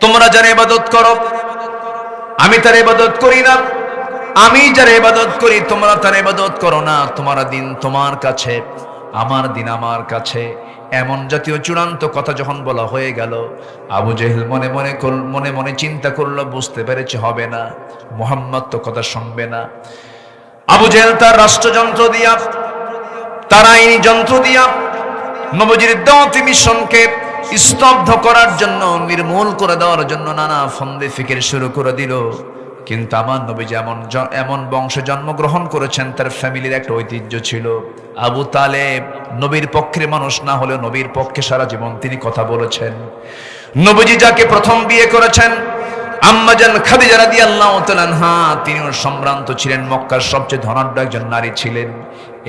তোমরা যার ইবাদত করো আমি তার ইবাদত করি না, আমি যার ইবাদত করি তোমরা তার ইবাদত করো না। তোমার দিন তোমার কাছে, আমার দিন আমার কাছে। এমন জাতীয় চূড়ান্ত কথা যখন বলা হয়ে গেল, আবু জেহেল মনে মনে চিন্তা করলো, বুঝতে পেরেছে হবে না, মুহাম্মদ তো কথা শুনবে না। আবু জেহেল তার রাষ্ট্রযন্ত্র দিয়া, তার আইনি যন্ত্র দিয়া নবীজির দাওয়াতি মিশনকে স্তব্ধ করার জন্য, নির্মূল করে দেওয়ার জন্য নানা ফন্দে ফিকির শুরু করে দিল। কিন্তু আমার নবীজি এমন বংশে জন্মগ্রহণ করেছেন, তার ফ্যামিলির একটা ঐতিহ্য ছিল। আবু তালেব নবীর পক্ষের মানুষ না হলেও নবীর পক্ষে সারা জীবন তিনি কথা বলেছেন। নবীজি যাকে প্রথম বিয়ে করেছেন, আম্মাজান খাদিজা রাদিয়াল্লাহু তাআলা আনহা, তিনিও সম্ভ্রান্ত ছিলেন, মক্কার সবচেয়ে ধনাঢ্য একজন নারী ছিলেন।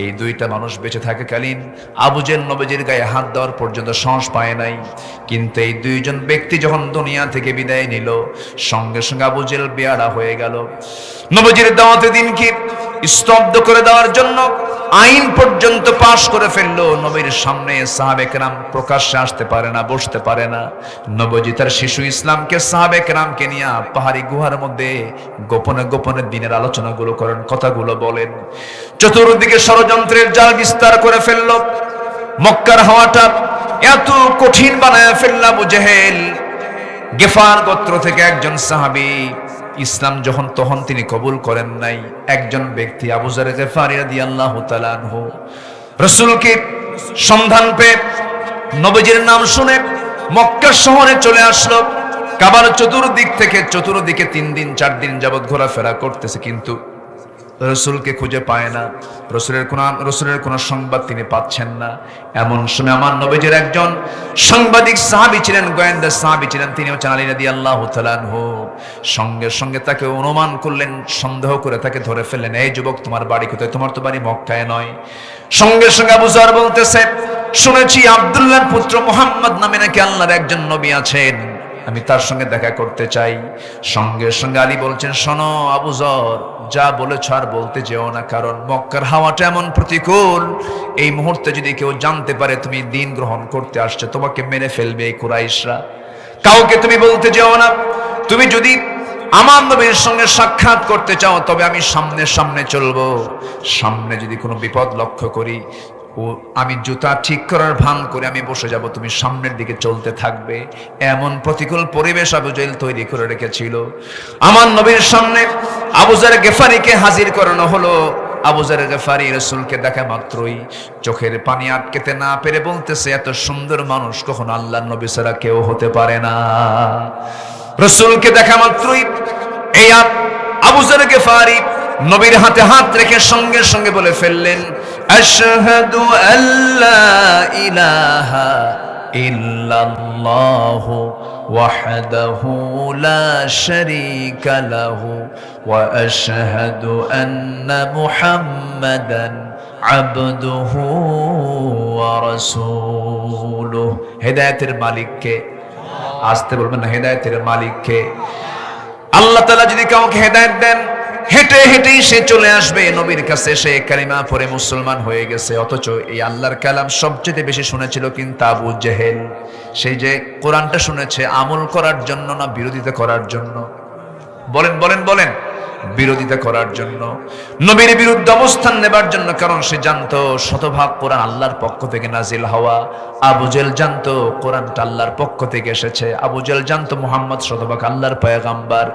এই দুইটা মানুষ বেঁচে থাকাকালীন আবু জেহেল নবীজির গায়ে হাত দেওয়ার পর্যন্ত সাহস পায় নাই, কিন্তু এই দুইজন ব্যক্তি যখন দুনিয়া থেকে বিদায় নিল, সঙ্গে সঙ্গে আবু জেহেল বেয়ারা হয়ে গেল। নবীজির দাওয়াতে দিনকে স্তব্ধ করে দেওয়ার জন্য আইন পর্যন্ত পাশ করে ফেললো। নবীর সামনে সাহাবে কেরাম প্রকাশ্যে আসতে পারে না, বসতে পারে না। নবীজি তার শিশু ইসলামকে সাহাবে কেরামকে নিয়ে পাহাড়ি গুহার মধ্যে গোপনে গোপনে দিনের আলোচনাগুলো করেন, কথাগুলো বলেন। চতুর্দিকে ষড়যন্ত্রের জাল বিস্তার করে ফেললো। মক্কার হাওয়াটা এত কঠিন বানায় ফেলল আবু জেহেল। গেফার গোত্র থেকে একজন সাহাবী ইসলাম তখন তিনি কবুল করেন নাই। একজন ব্যক্তি আবু যার গেফারি রাদিয়াল্লাহু তাআলা আনহু রাসূলকে সন্ধান পেয়ে নবীজির নাম শুনে মক্কা শহরে চলে আসলো। কাবার চতুর্দিকে 3 দিন 4 দিন যাবত ঘোরাফেরা করতেছে, কিন্তু রসুলকে খুঁজে পায় না। রসুলের কোন সংবাদ তিনি পাচ্ছেন না। এমন সময় আমার নবীজির একজন সাংবাদিক সাহাবী ছিলেন, গোয়েন্দা সাহাবী ছিলেন, তিনিও আলী রাদিয়াল্লাহু তাআলা আনহু। সঙ্গে সঙ্গে তাকে অনুমান করলেন, সন্দেহ করে তাকে ধরে ফেললেন। এই যুবক, তোমার বাড়ি কোথায়? তোমার তো বাড়ি মক্কায় নয়। সঙ্গে সঙ্গে আবু যর বলতেছে, শুনেছি আব্দুল্লাহর পুত্র মুহাম্মদ নামে নাকি আল্লাহর একজন নবী আছেন, আমি তার সঙ্গে দেখা করতে চাই। সঙ্গে সঙ্গে আলী বলছেন, শোনো আবু যর, যা বলেছ আর বলতে যেও না, কারণ মক্কার হাওয়াটা এমন প্রতিকূল, এই মুহূর্তে যদি কেউ জানতে পারে তুমি দিন গ্রহণ করতে আসছো, তোমাকে মেরে ফেলবে এই কুরাইশরা। কাউকে তুমি বলতে যেও না। তুমি যদি আমার নবীর সঙ্গে সাক্ষাৎ করতে চাও, তবে আমি সামনে সামনে চলবো। সামনে যদি কোনো বিপদ লক্ষ্য করি, আমি জুতা ঠিক করার ভান করে আমি বসে যাব, তুমি সামনের দিকে চলতে থাকবে। এমন প্রতিকূল পরিবেশ আবু জেহেল তৈরি করে রেখেছিল। আমার নবীর সামনে আবু যর গেফারিকে হাজির করানো হলো। আবু যর গেফারি রাসূলকে দেখা মাত্রই চোখের পানি আটকাতে না পেরে বলতেছে, এত সুন্দর মানুষ কখনো আল্লাহর নবী ছাড়া কেউ হতে পারে না। রাসূলকে দেখা মাত্রই এই আবু যর গেফারি নবীর হাতে হাত রেখে সঙ্গে সঙ্গে বলে ফেললেন, আশহাদু আল্লা ইলাহা ইল্লাল্লাহু ওয়াহদাহু লা শারীকা লাহু ওয়া আশহাদু আন্না মুহাম্মাদান আবদুহু ওয়া রাসূলুহু। হেদায়েতের মালিক কে? আসতে বলবেন না, হেদায়েতের মালিক কে? আল্লাহ তাআলা যদি কাউকে হেদায়েত দেন, হেঁটে হেঁটেই সে চলে আসবে নবীর কাছে। সে কালিমা পড়ে মুসলমান হয়ে গেছে। অথচ এই আল্লাহর কালাম সবচেয়ে বেশি শুনেছিল কিন্তু আবু জেহেল। সেই যে কোরআনটা শুনেছে আমল করার জন্য না বিরোধিতা করার জন্য? বলেন বলেন বলেন, বিরোধিতা করার জন্য, নবীর বিরুদ্ধে অবস্থান নেবার জন্য। কারণ সে জানতো শতভাগ কোরআন আল্লাহর পক্ষ থেকে নাজিল হওয়া। আবু জেহেল জানতো কোরআনটা আল্লাহর পক্ষ থেকে এসেছে। আবু জেহেল জানতো মুহাম্মদ শতভাগ আল্লাহর পয়গাম্বার।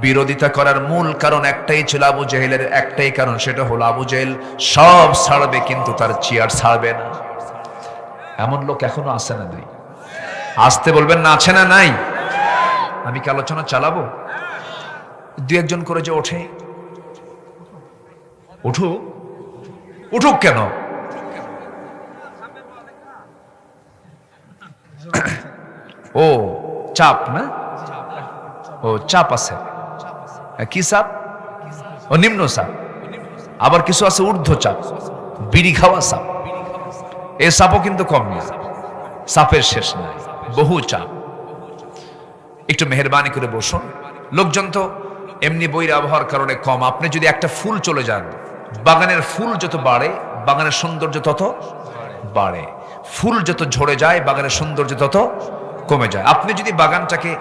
বিরোধিতা করার মূল কারণ একটাই ছিল, আবু জেহেলের একটাই কারণ, সেটা হলো আবু জেহেল সব ছাড়বে কিন্তু তার চেয়ার ছাড়বে না। এমন লোক এখনো আছে না নাই? আসতে বলবেন না, আছে না নাই? আমি কি আলোচনা চালাবো? দু একজন করে যে ওঠে, উঠুক। উঠুক কেন? ও চাপ না? ও চাপ আছে। কি চাপ? ও নিম্ন চাপ। আবার কিছু আছে ঊর্ধ্ব চাপ, বিড়ি খাওয়া চাপ। এই চাপও কিন্তু কম না, চাপের শেষ নাই, বহু চাপ। একটু মেহেরবানি করে বসুন। লোকজন তো এমনি বইয়ের আবহাওয়ার কারণে কম। আপনি যদি একটা ফুল চলে যান, বাগানের ফুল যত বাড়ে বাগানের সৌন্দর্য তত বাড়ে। ফুল যত ঝরে যায় বাগানের সৌন্দর্য তত কমে যায়। আপনি যদি বাগানটাকে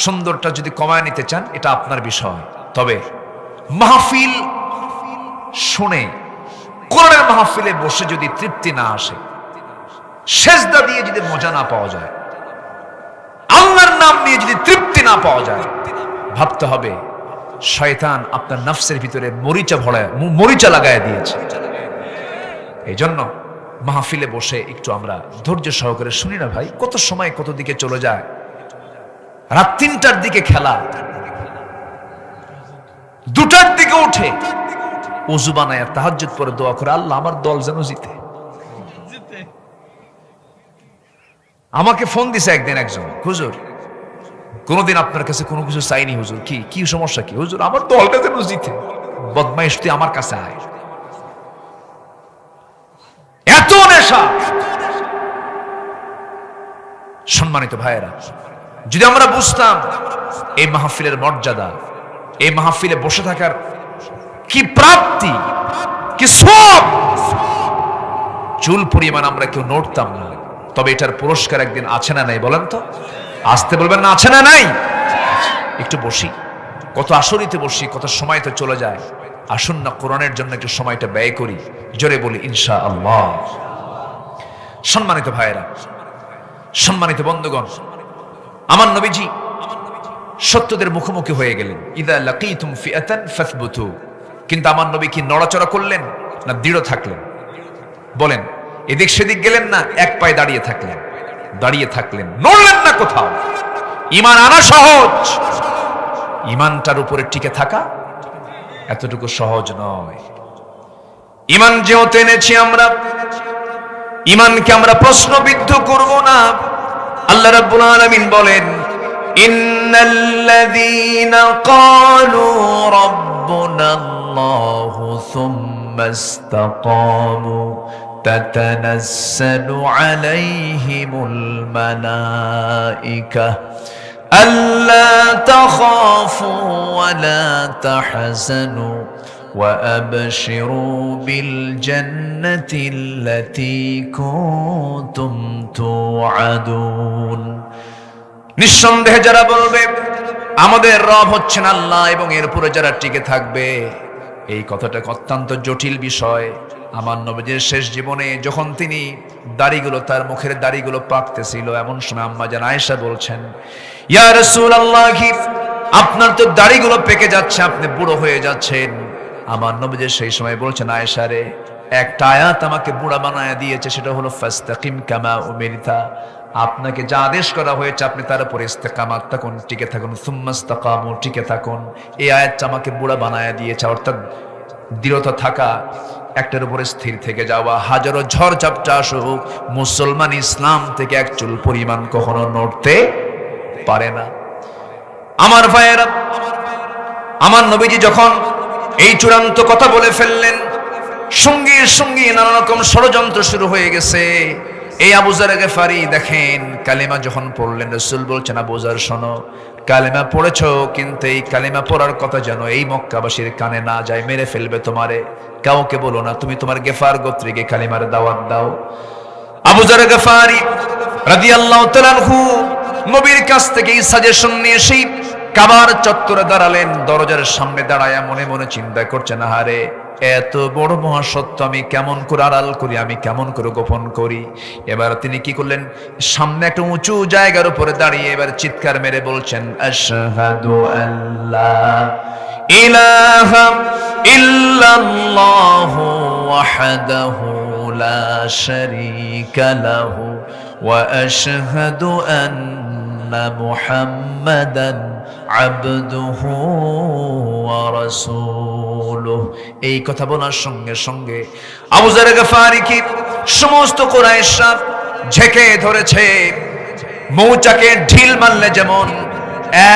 সুন্দরটা যদি কমায় নিতে চান, এটা আপনার বিষয়। তবে মাহফিল শুনে, কোরআনের মাহফিলে বসে যদি তৃপ্তি না আসে, সেজদা দিয়ে যদি মজা না পাওয়া যায়, আল্লাহর নাম নিয়ে যদি তৃপ্তি না পাওয়া যায়, ভাবতে হবে শয়তান আপনার নফসের ভিতরে মরিচা লাগায় দিয়েছে। এই জন্য মাহফিলে বসে একটু আমরা ধৈর্য সহকারে শুনি না ভাই। কত সময় কত দিকে চলে যায়। রাত 3টার দিকে খেলা, 2টার দিকে উঠে ওযু বানায় তাহাজ্জুদ পড়ে দোয়া করে, আল্লাহ আমার দল যেন জিতে। আমাকে ফোন দিছে একদিন একজন, হুজুর কোনদিন আপনার কাছে কোনো কিছু চাইনি হুজুর, কি সমস্যা কি? হুজুর আমার দলটা যেন জিতে। বদমাইশ তুই আমার কাছে আয়। সম্মানিত ভাইয়েরা, যদি আমরা বুঝতাম এই মাহফিলের মর্যাদা, এই মাহফিলে বসে থাকার কি প্রাপ্তি, কি সব, চুল পরিমাণ আমরা কেউ নড়তাম না। তবে এটার পুরস্কার একদিন আছে না নাই বলেন তো? আসতে বলবেন না, আছে না নাই? একটু বসি, কত আসরিতে বসি, কত সময় তো চলে যায়। আসুন না কোরআনের জন্য একটু সময়টা ব্যয় করি, জোরে বলি ইনশাআল্লাহ। সম্মানিত ভাইয়েরা, সম্মানিত বন্ধুগণ, আমার নবীজি সত্যদের মুখোমুখি হয়ে গেলেন। ইদা লাকিতুম ফিআতান ফাসবুতু। কিন্তু আমার নবী কি নড়াচড়া করলেন না দৃঢ় থাকলেন? বলেন, এদিক সেদিক গেলেন না এক পায়ে দাঁড়িয়ে থাকলেন? দাঁড়িয়ে থাকলেন, নড়লেন না কোথাও। ঈমান আনা সহজ, ঈমানটার উপরে টিকে থাকা এতটুকু সহজ নয়। ঈমান যেহেতু এনেছি আমরা, ঈমানকে আমরা প্রশ্নবিদ্ধ করব না। আল্লাহ রাব্বুল আলামিন বলেন, ইন্নাল্লাযীনা ক্বালু রাব্বুনাল্লাহু সুম্মা ইসতাকামু তাতানাজ্জালু আলাইহিমুল মালায়েকা আল্লা তাখাফু ওয়া লা তাহজানু وأبشروا بالجنة التي كنتم توعدون। নিঃসন্দেহে যারা বলবে আমাদের রব হচ্ছেন আল্লাহ এবং এর উপরে যারা টিকে থাকবে, এই কথাটা অত্যন্ত জটিল বিষয়। আমার নবীর শেষ জীবনে যখন তিনি দাড়িগুলো, তার মুখের দাড়িগুলো পাকতেছিল, এমন সময় আম্মা জান আয়েশা বলছেন, ইয়া রাসূলুল্লাহ, আপনার তো দাড়িগুলো পেকে যাচ্ছে, আপনি বুড়ো হয়ে যাচ্ছেন। আমার নবীজি সেই সময় বলছেন, আয়েশা রে, একটা আয়াত আমাকে বুড়া বানায়া দিয়েছে, সেটা হলো ফাস্তাকিম কামা উমিরতা। আপনাকে যা আদেশ করা হয়েছে আপনি তার উপরে ইস্তেকামাত থাকুন, টিকে থাকুন। সুম্মাস্তাকামু, টিকে থাকুন। এই আয়াতটা আমাকে বুড়া বানায়া দিয়েছে, অর্থাৎ দৃঢ়তা থাকা, একটার উপরে স্থির থেকে যাওয়া। হাজারো ঝড় ঝাপটা আসুক, মুসলমান ইসলাম থেকে এক চুল পরিমাণ কখনো নড়তে পারে না। আমার ভাইয়েরা, আমার নবীজি যখন এই চূড়ান্ত কথা বলে ফেললেন, সঙ্গে সঙ্গে নানা রকম ষড়যন্ত্র শুরু হয়ে গেছে। এই আবু যার গিফারি দেখেন, কালেমা যখন পড়লেন, রাসূল বলছেন, আবু যার শোনো, কালেমা পড়েছো, কিন্তু এই কালেমা পড়ার কথা যেন এই মক্কাবাসীর কানে না যায়, মেরে ফেলবে তোমারে। কাউকে বলো না, তুমি তোমার গিফার গোত্রীকে কালেমার দাওয়াত দাও। আবু যার গিফারি রাদিয়াল্লাহু তাআলা আনহু নবীর কাছ থেকে এই সাজেশন নিয়ে সেই কাবার চত্বরে দাঁড়ালেন। দরজার সামনে দাঁড়ায়া মনে মনে চিন্তা করছেন, আহারে, এত বড় মহাসত্য আমি কেমন করে আড়াল করি, আমি কেমন করে গোপন করি। এবার তিনি কি করলেন, সামনে একটা উঁচু জায়গার উপরে দাঁড়িয়ে এবার চিৎকার মেরে বলছেন, আশহাদু আল্লা ইলাহা ইল্লাল্লাহু ওয়াহদাহু লা শারীকা লাহু ওয়া আশহাদু আন্না মুহাম্মাদান আবদুহু ওয়া রাসূলুহু। এই কথা বলার সঙ্গে সঙ্গে আবু যার গিফারি কি সমস্ত কুরাইশরা ঝেঁকে ধরেছে। মৌচাকে ঢিল মারলে যেমন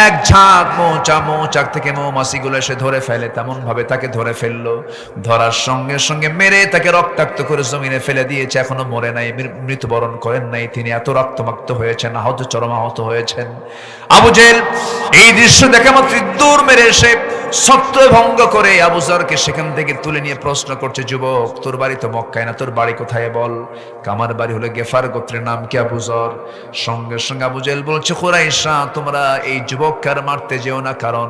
এক ঝাঁক মৌচাক থেকে মৌমাছিগুলো এসে ধরে ফেলে, তেমন ভাবে তাকে ধরে ফেললো। ধরার সঙ্গে সঙ্গে মেরে তাকে রক্তাক্ত করে জমিনে ফেলে দিয়েছে। এখনো মরে নাই, মৃত্যুবরণ করেন নাই তিনি। এত রক্তমাক্ত হয়েছেন, আহত, চরম আহত হয়েছেন। আবু জেহেল এই দৃশ্য দেখা মাত্র দৌড় মেরে এসে সত্য ভঙ্গ করে আবু যরকে সেখান থেকে তুলে নিয়ে প্রশ্ন করছে, যুবক, তোর বাড়ি তো মক্কায় না, তোর বাড়ি কোথায় বল? আমার বাড়ি হলো গেফার গোত্রের, নাম কি আবু যর। সঙ্গে সঙ্গে আবু জেহেল বলছে, কুরাইশরা, তোমরা এই যুবককে আর মারতে যেও না, কারণ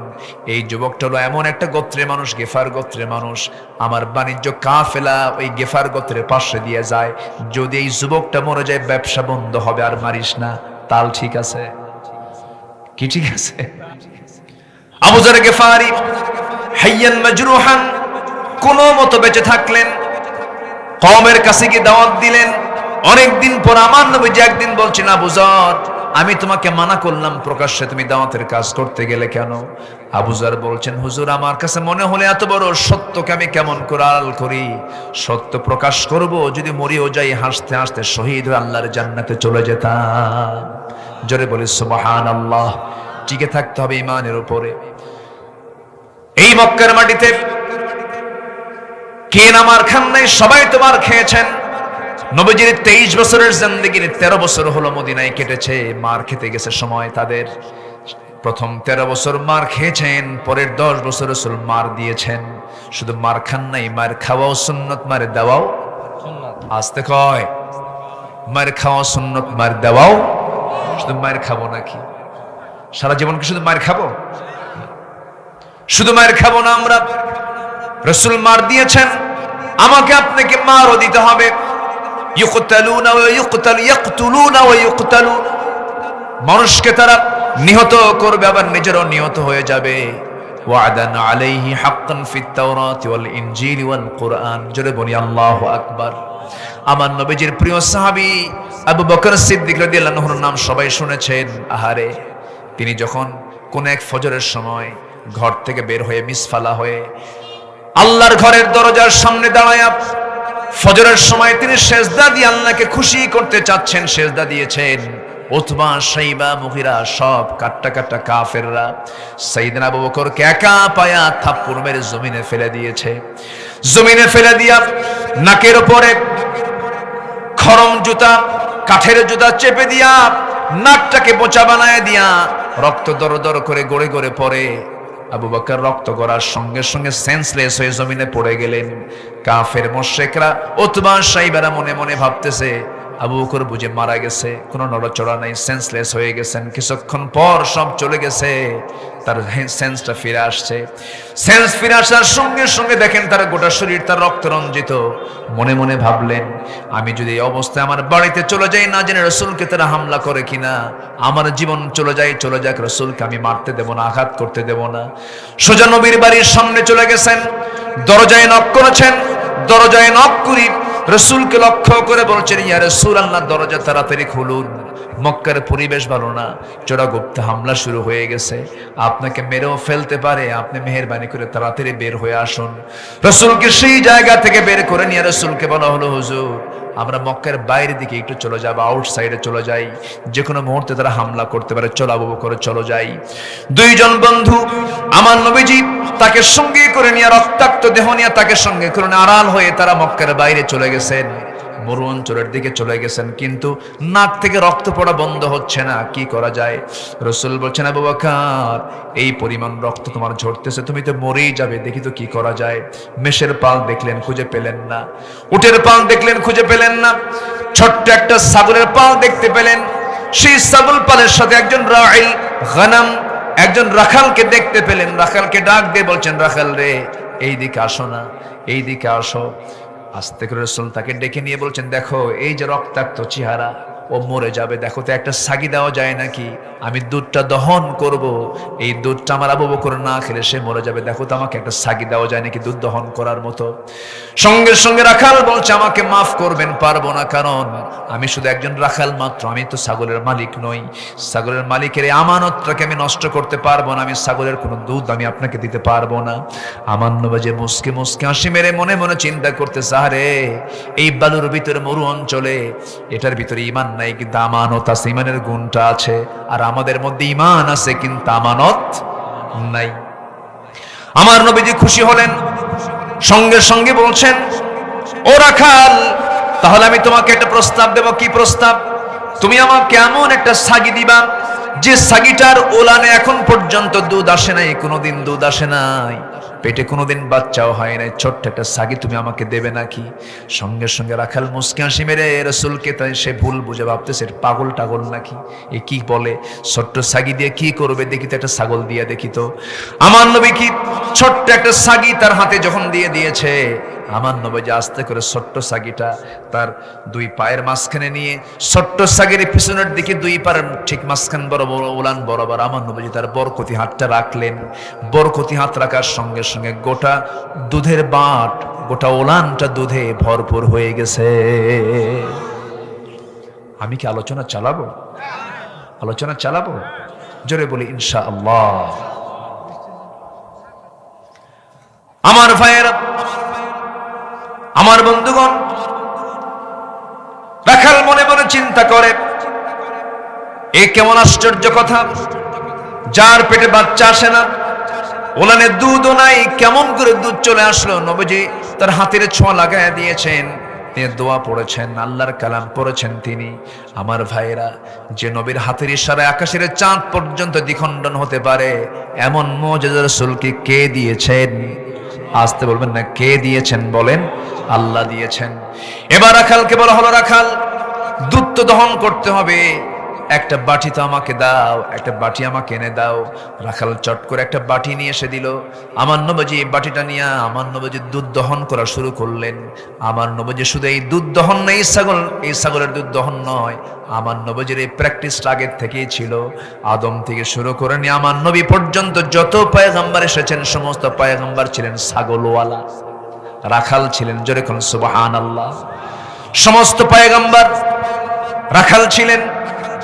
এই যুবকটা হলো এমন একটা গোত্রের মানুষ, গেফার গোত্রের মানুষ। আমার বাণিজ্য কাফেলা ওই গেফার গোত্রের পাশে দিয়ে যায়। যদি এই যুবকটা মরে যায়, ব্যবসা বন্ধ হবে। আর মারিস না। তাল ঠিক আছে কি? ঠিক আছে। আবু যার গিফারি হাইয়ান মাজরুহান কোনো মতো বেঁচে থাকলেন। কওমের কাছে গিয়ে দাওয়াত দিলেন। অনেকদিন পর আমার নবীজি একদিন বলছেন, আবু যর, আমি তোমাকে মানা করলাম প্রকাশ্যে, তুমি দাওয়াতের কাজ করতে গেলে কেন? আবু যর বলছেন, হুজুর, আমার কাছে মনে হলে এত বড় সত্যকে আমি কেমন করে আড়াল করি? সত্য প্রকাশ করব, যদি মরিও যাই হাসতে হাসতে শহীদ হয়ে আল্লাহর জান্নাতে চলে যেতাম। জোরে বলি সুবহানাল্লাহ। টিকে থাকতে হবে ঈমানের উপরে। এই মক্কার মাটিতে কে না মার খান নাই? সবাই তো মার খেয়েছেন। নবীজির 23 বছরের জিন্দেগির 13 বছর হলো মদিনায় কেটেছে, মার খেতে গেছে সময় তাদের। প্রথম 13 বছর মার খেয়েছেন, পরের 10 বছর রাসূল মার দিয়েছেন। শুধু মার খান নাই, মার খাওয়াও সুন্নত, মার দেওয়াও সুন্নাত। আসতে কয় মার খাওয়া সুন্নত, মার দেওয়াও। শুধু মার খাবো নাকি সারা জীবন কি শুধু মার খাবো? শুধু মার খাবো না আমরা, রাসূল মার দিয়েছেন, আমাকে আপনাকে মারও দিতে হবে। ইউকতালুনা ওয়া ইয়াকতুলুনা ওয়া ইউকতালুন, মানুষকে তারা নিহত করবে, আবার নিজেরও নিহত হয়ে যাবে। ওয়াদান আলাইহি হাক্কান ফিত তাওরাত ওয়াল ইনজিল ওয়াল কুরআন। জোরে বলি আল্লাহু আকবার। আমার নবীজির প্রিয় সাহাবী আবু বকর সিদ্দিক রাদিয়াল্লাহু আনহুর নাম সবাই শুনেছেন। আহারে, তিনি যখন কোন এক ফজরের সময় ঘর থেকে বের হয়ে মিসফালা হয়ে আল্লাহর ঘরের দরজার সামনে দাঁড়ায়া ফজরের সময় তিনি সেজদা দিয়ে আল্লাহকে খুশি করতে চাচ্ছেন, সেজদা দিয়েছেন। উতবা, শাইবা, মুগিরা সব কাট্টা কাট্টা কাফেররা সাইয়েদনা আবু বকরকে একা পায়া থাপ্পড় মেরে জমিনে ফেলে দিয়েছে। জমিনে ফেলে দিয়া নাকের উপরে খরম জুতা, কাঠের জুতা চেপে দিয়া নাকটাকে বোচা বানায় দিয়া রক্ত দর দর করে গড়ে গড়ে পড়ে। আবু বকর রক্ত গড়ার সঙ্গে সঙ্গে সেন্সলেস হয়ে জমিনে পড়ে গেলেন। কাফের মুশরিকরা, উতবা, শাইবারা মনে মনে ভাবতেছে আবু বকর বুঝে মারা গেছে, কোনো নড়াচড়া নাই, সেন্সলেস হয়ে গেছেন। কিছুক্ষণ পর সব চলে গেছে, তার সেন্সটা ফিরে আসছে। সেন্স ফিরে আসার সঙ্গে সঙ্গে দেখেন তার গোটা শরীর তার রক্ত রঞ্জিত। মনে মনে ভাবলেন, আমি যদি এই অবস্থায় আমার বাড়িতে চলে যাই, না জেনে রাসূলকে তারা হামলা করে কিনা, আমার জীবন চলে যাক, রাসূলকে আমি মারতে দেব না, আঘাত করতে দেব না। সোজা নবীর বাড়ির সামনে চলে গেছেন, দরজায় নক করেছেন। দরজায় নক করি রাসূলকে লক্ষ্য করে বলছেন, ইয়া রাসূলুল্লাহ, দরজা তাড়াতাড়ি খুলুন, মক্কার পরিবেশ ভালো না, চোরাগুপ্ত হামলা শুরু হয়ে গেছে, আপনাকে মেরেও ফেলতে পারে, আপনি মেহেরবানি করে তাড়াতাড়ি বের হয়ে আসুন। রাসূলকে সেই জায়গা থেকে বের করে নিয়ে রাসূলকে বলা হলো, হুজুর, আমরা মক্কার বাইরের দিকে একটু চলে যাব, আউটসাইডে চলে যাই, যে কোনো মুহূর্তে তারা হামলা করতে পারে, চলো আবু বকর চলো যাই। দুইজন বন্ধু আমার নবীজি তাকে সঙ্গে করে নিয়ে, রক্তাক্ত দেহ নিয়ে তাকে সঙ্গে করে নিয়ে আড়াল হয়ে তারা মক্কার বাইরে চলে গেছেন, মরু অঞ্চলের দিকে চলে গেছেন। কিন্তু নাক থেকে রক্ত পড়া বন্ধ হচ্ছে না, কি করা যায়? রাসূল বলছেন, আবু বকর, এই পরিমাণ রক্ত তোমার ঝরতেছে, তুমি তো মরেই যাবে, দেখি তো কি করা যায়। মেষের পাল দেখলেন, খুঁজে পেলেন না। উটের পাল দেখলেন, খুঁজে পেলেন না। ছোট্ট একটা ছাগলের পাল দেখতে পেলেন। সেই ছাগল পালের সাথে একজন রাঈল গনাম, একজন রাখালকে দেখতে পেলেন। রাখালকে ডাক দিয়ে বলছেন, রাখাল রে, এই দিকে আসো না, এই দিকে আসো। আস্তে করে রাসূল তাকে ডেকে নিয়ে বলছেন, দেখো এই যে রক্তাক্ত চেহারা, ও মরে যাবে, দেখো তো একটা সাগি দেওয়া যায় নাকি, আমি দুধটা দহন করব, এই দুধটা আমার আবু বকর না খেলে সে মরে যাবে, দেখো তো আমাকে একটা সাগি দেওয়া যায় নাকি দুধ দহন করার মতো। সঙ্গে সঙ্গে রাখাল বলছে, আমাকে মাফ করবেন, পারবো না, কারণ আমি শুধু একজন রাখাল মাত্র, আমি তো ছাগলের মালিক নই। ছাগলের মালিকের এই আমানতটাকে আমি নষ্ট করতে পারবো না, আমি ছাগলের কোনো দুধ আমি আপনাকে দিতে পারবো না। আমার নবী মুসকে মুসকে হাসি মেরে মনে মনে চিন্তা করতে, সাহারে, এই বালুর ভিতরে, মরু অঞ্চলে, এটার ভিতরে ঈমান নাই কিন্তু আমানত আছে, ঈমানের গুণটা আছে। আর আমাদের মধ্যে ঈমান আছে কিন্তু আমানত নাই। আমার নবীজি খুশি হলেন, সঙ্গে সঙ্গে বলছেন, ও রাখাল, তাহলে আমি তোমাকে একটা প্রস্তাব দেব। কি প্রস্তাব? তুমি আমাকে এমন একটা সাগি দিবা, যে সাগিটার ওলানে এখন পর্যন্ত দুধ আসে নাই, কোনোদিন দুধ আসে নাই, পেটে কোনোদিন বাচ্চাও হয় নাই, ছোট্ট একটা সাগি তুমি আমাকে দেবে নাকি? সঙ্গে সঙ্গে রাখাল মুস্কি হাসি মেরে রাসূলকে, তাই সে ভুল বুঝে ভাবতেছে পাগল টাগল নাকি, এ কি বলে, ছোট্ট সাগি দিয়ে কি করবে, দেখি তো একটা ছাগল দিয়ে দেখি তো। আমার নবী কি ছোট্ট একটা সাগি তার হাতে যখন দিয়ে দিয়েছে, আমার নবী যে আস্তে করে ছোট্ট সাগিটা তার দুই পায়ের মাঝখানে নিয়ে, ছোট্ট সাগির পিছনের দিকে দুই পায়ের ঠিক মাঝখান বরাবর, ওলান বরাবর আমার নবী তার বরকতি হাতটা রাখলেন। বরকতি হাত রাখার সঙ্গে সঙ্গে গোটা দুধের বাট, গোটা ওলানটা দুধে ভরপুর হয়ে গেছে। আমি কি আলোচনা চালাবো? আলোচনা চালাবো? জোরে বলি ইনশাআল্লাহ। আমার ভাইয়েরা, আমার বন্ধুগণ, রাখাল মনে মনে চিন্তা করে, এ কেমন আশ্চর্য কথা, যার পেটে বাচ্চা আসে না, ওলানে দুধও নাই, কেমন করে দুধ চলে আসলো? নবীজি তার হাতের ছোঁয়া লাগায় দিয়েছেন, তিনি দোয়া পড়েছেন, আল্লাহর কালাম পড়েছেন তিনি। আমার ভাইয়েরা, যে নবীর হাতের ইশারায় আকাশের চাঁদ পর্যন্ত দ্বিখণ্ডন হতে পারে, এমন মুজিজা রাসূলকে কে দিয়েছেন? আসতে বলবেন না, কে দিয়েছেন বলেন? আল্লাহ দিয়েছেন। এবার রাখালকে বলা হলো, রাখাল দুধ তো দহন করতে হবে, একটা বাটি তো আমাকে দাও, একটা বাটি আমাকে এনে দাও। রাখাল চট করে একটা বাটি নিয়ে এসে দিল। আমার নবীজি এই বাটিটা নিয়ে আমার নবীজি দুধ দহন করা শুরু করলেন। আমার নবীজি শুধু এই দুধ দহন নয়, এই ছাগলের দুধ দহন নয়, আমার নবীজির এই প্র্যাকটিসটা আগের থেকেই ছিল। আদম থেকে শুরু করে নিয়ে আমার নবী পর্যন্ত যত পয়গম্বর এসেছেন, সমস্ত পয়গম্বর ছিলেন ছাগলওয়ালা, রাখাল ছিলেন। জোরে কোন সুবহানাল্লাহ। সমস্ত পয়গম্বর রাখাল ছিলেন,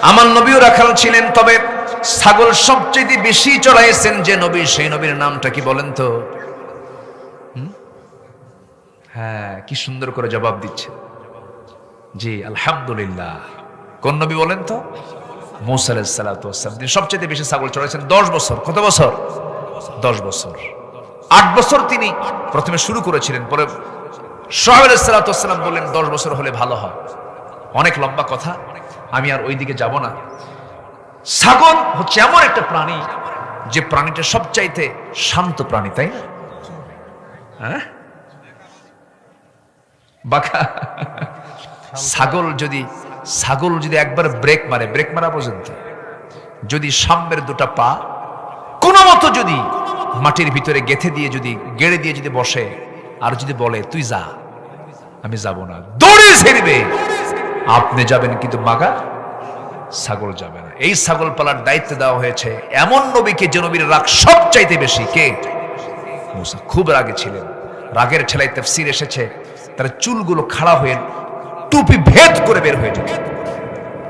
আমার নবীও রাখাল ছিলেন। তবে ছাগল সবচেয়ে বেশি চড়াইছেন যে নবী, সেই নবীর নামটা কি বলেন তো? হ্যাঁ, কি সুন্দর করে জবাব দিচ্ছে। জি আলহামদুলিল্লাহ। কোন নবী বলেন তো? মূসা আলাইহিস সালাতু ওয়াস সালাম। তিনি সবচেয়ে বেশি ছাগল চড়াইছেন 10 বছর। কত বছর? 10 বছর। 8 বছর তিনি প্রথমে শুরু করেছিলেন, পরে শুআয়ব আলাইহিস সালাতু ওয়াস সালাম বললেন 10 বছর হলে ভালো হয়। অনেক লম্বা কথা, আমি আর ওইদিকে যাব না। ছাগল হচ্ছে এমন একটা প্রাণী, যে প্রাণীটা সবচাইতে শান্ত প্রাণী, তাই না? হ্যাঁ, বাঁকা। ছাগল যদি একবার ব্রেক মারা পর্যন্ত, যদি সামনের দুটা পা কোনো মতো যদি মাটির ভিতরে গেড়ে দিয়ে যদি বসে, আর যদি বলে তুই যা, আমি যাব না, দৌড়ে ছেড়বে, আপনি যাবেন, কিন্তু মাগা ছাগল যাবে না। এই ছাগল পালার দায়িত্ব দেওয়া হয়েছে এমন নবীকে, যে নবীর রাগ সবচাইতে বেশি। কে? মুসা। খুব রাগে ছিলেন। রাগের ঠেলায় তাফসীর এসেছে, তার চুলগুলো খাড়া হয়ে টুপি ভেদ করে বের হয়ে যেত,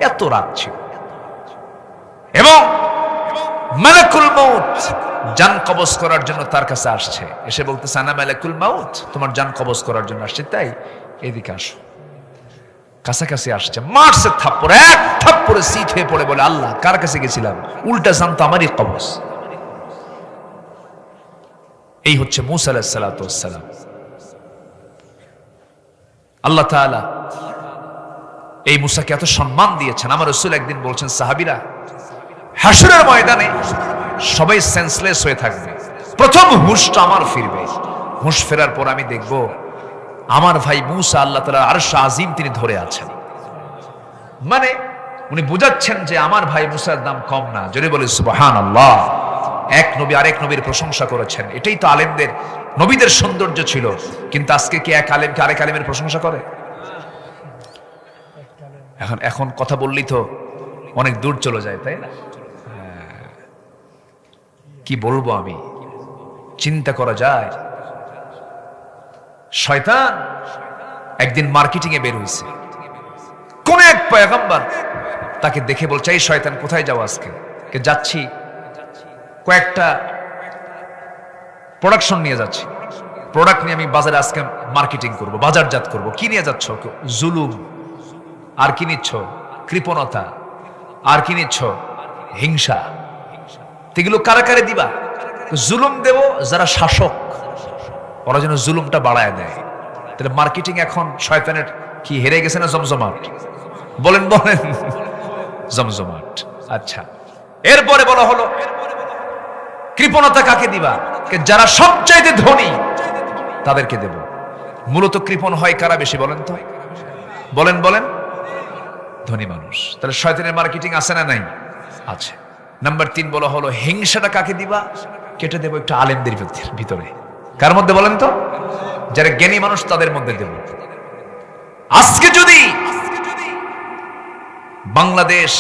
এত রাগ ছিল। এবং মালাকুল মউত জান কবজ করার জন্য তার কাছে আসছে, এসে বলতেছে, আনা মালাকুল মউত, তোমার জান কবজ করার জন্য আসছে, তাই এদিকে আসো। কাছাকাছি আসছে, মারছে থাপ্পড়, এক থাপ্পড়ে শীত হয়ে পড়ে বলে, আল্লাহ, কার কাছে গেছিলাম, উল্টা জান তো আমারই কবজ। এই হচ্ছে মূসা আলাইহিস সালাতু ওয়াস সালাম। আল্লাহ তাআলা এই মূসাকে এত সম্মান দিয়েছেন। আমার রাসূল একদিন বলছেন, সাহাবীরা, হাসরের ময়দানে সবাই সেন্সলেস হয়ে থাকবে, প্রথম হুশটা আমার ফিরবে। হুশ ফেরার পর আমি দেখব আমার ভাই মূসা আল্লাহ তাআলার আরশ আজিম তিনি ধরে আছেন। মানে উনি বুঝাচ্ছেন যে আমার ভাই মূসার দাম কম না। জোরে বলে সুবহানাল্লাহ। এক নবী আরেক নবীর প্রশংসা করেছেন। এটাই তো আলেমদের, নবীদের সৌন্দর্য ছিল। কিন্তু আজকে কি এক আলেমকে আরেক আলেমের প্রশংসা করে? এখন কথা বললেই তো অনেক দূর চলে যায়, তাই না? কি বলবো আমি, চিন্তা করা যায়। শয়তান একদিন মার্কেটিং এ বের হইছে, কোন এক পয়গম্বর তাকে দেখে বলছে, এই শয়তান কোথায় যাও আজকে? কে যাচ্ছি, কয়েকটা প্রোডাকশন নিয়ে যাচ্ছি, প্রোডাক্ট নিয়ে আমি বাজারে আজকে মার্কেটিং করব, বাজারজাত করব। কি নিয়ে যাচ্ছ? জুলুম। আর কি নিচ্ছ? কৃপণতা। আর কি নিচ্ছ? হিংসা। এগুলো কারা কারে দিবা? জুলুম দেব যারা শাসক, ওরা যেন জুলুমটা বাড়ায় দেয়। তাহলে মার্কেটিং এখন শয়তানের কি হেরে গেছে না জমজমাট? বলেন বলেন, জমজমাট। আচ্ছা, এরপরে বলা হলো কৃপণতা কাকে দিবা? যারা সবচাইতে ধনী তাদেরকে দেব। মূলত কৃপণ হয় কারা বেশি বলেন তো? বলেন বলেন, ধনী মানুষ। তাহলে শয়তানের মার্কেটিং আছে না নাই? আছে। নাম্বার 3 বলা হলো হিংসাটা কাকে দিবা? কেটে দেব একটু আলেমদের ভিতরে। কার মধ্যে বলেন তো? যারা জ্ঞানী মানুষ তাদের মধ্যে দেব। আজকে যদি বাংলাদেশ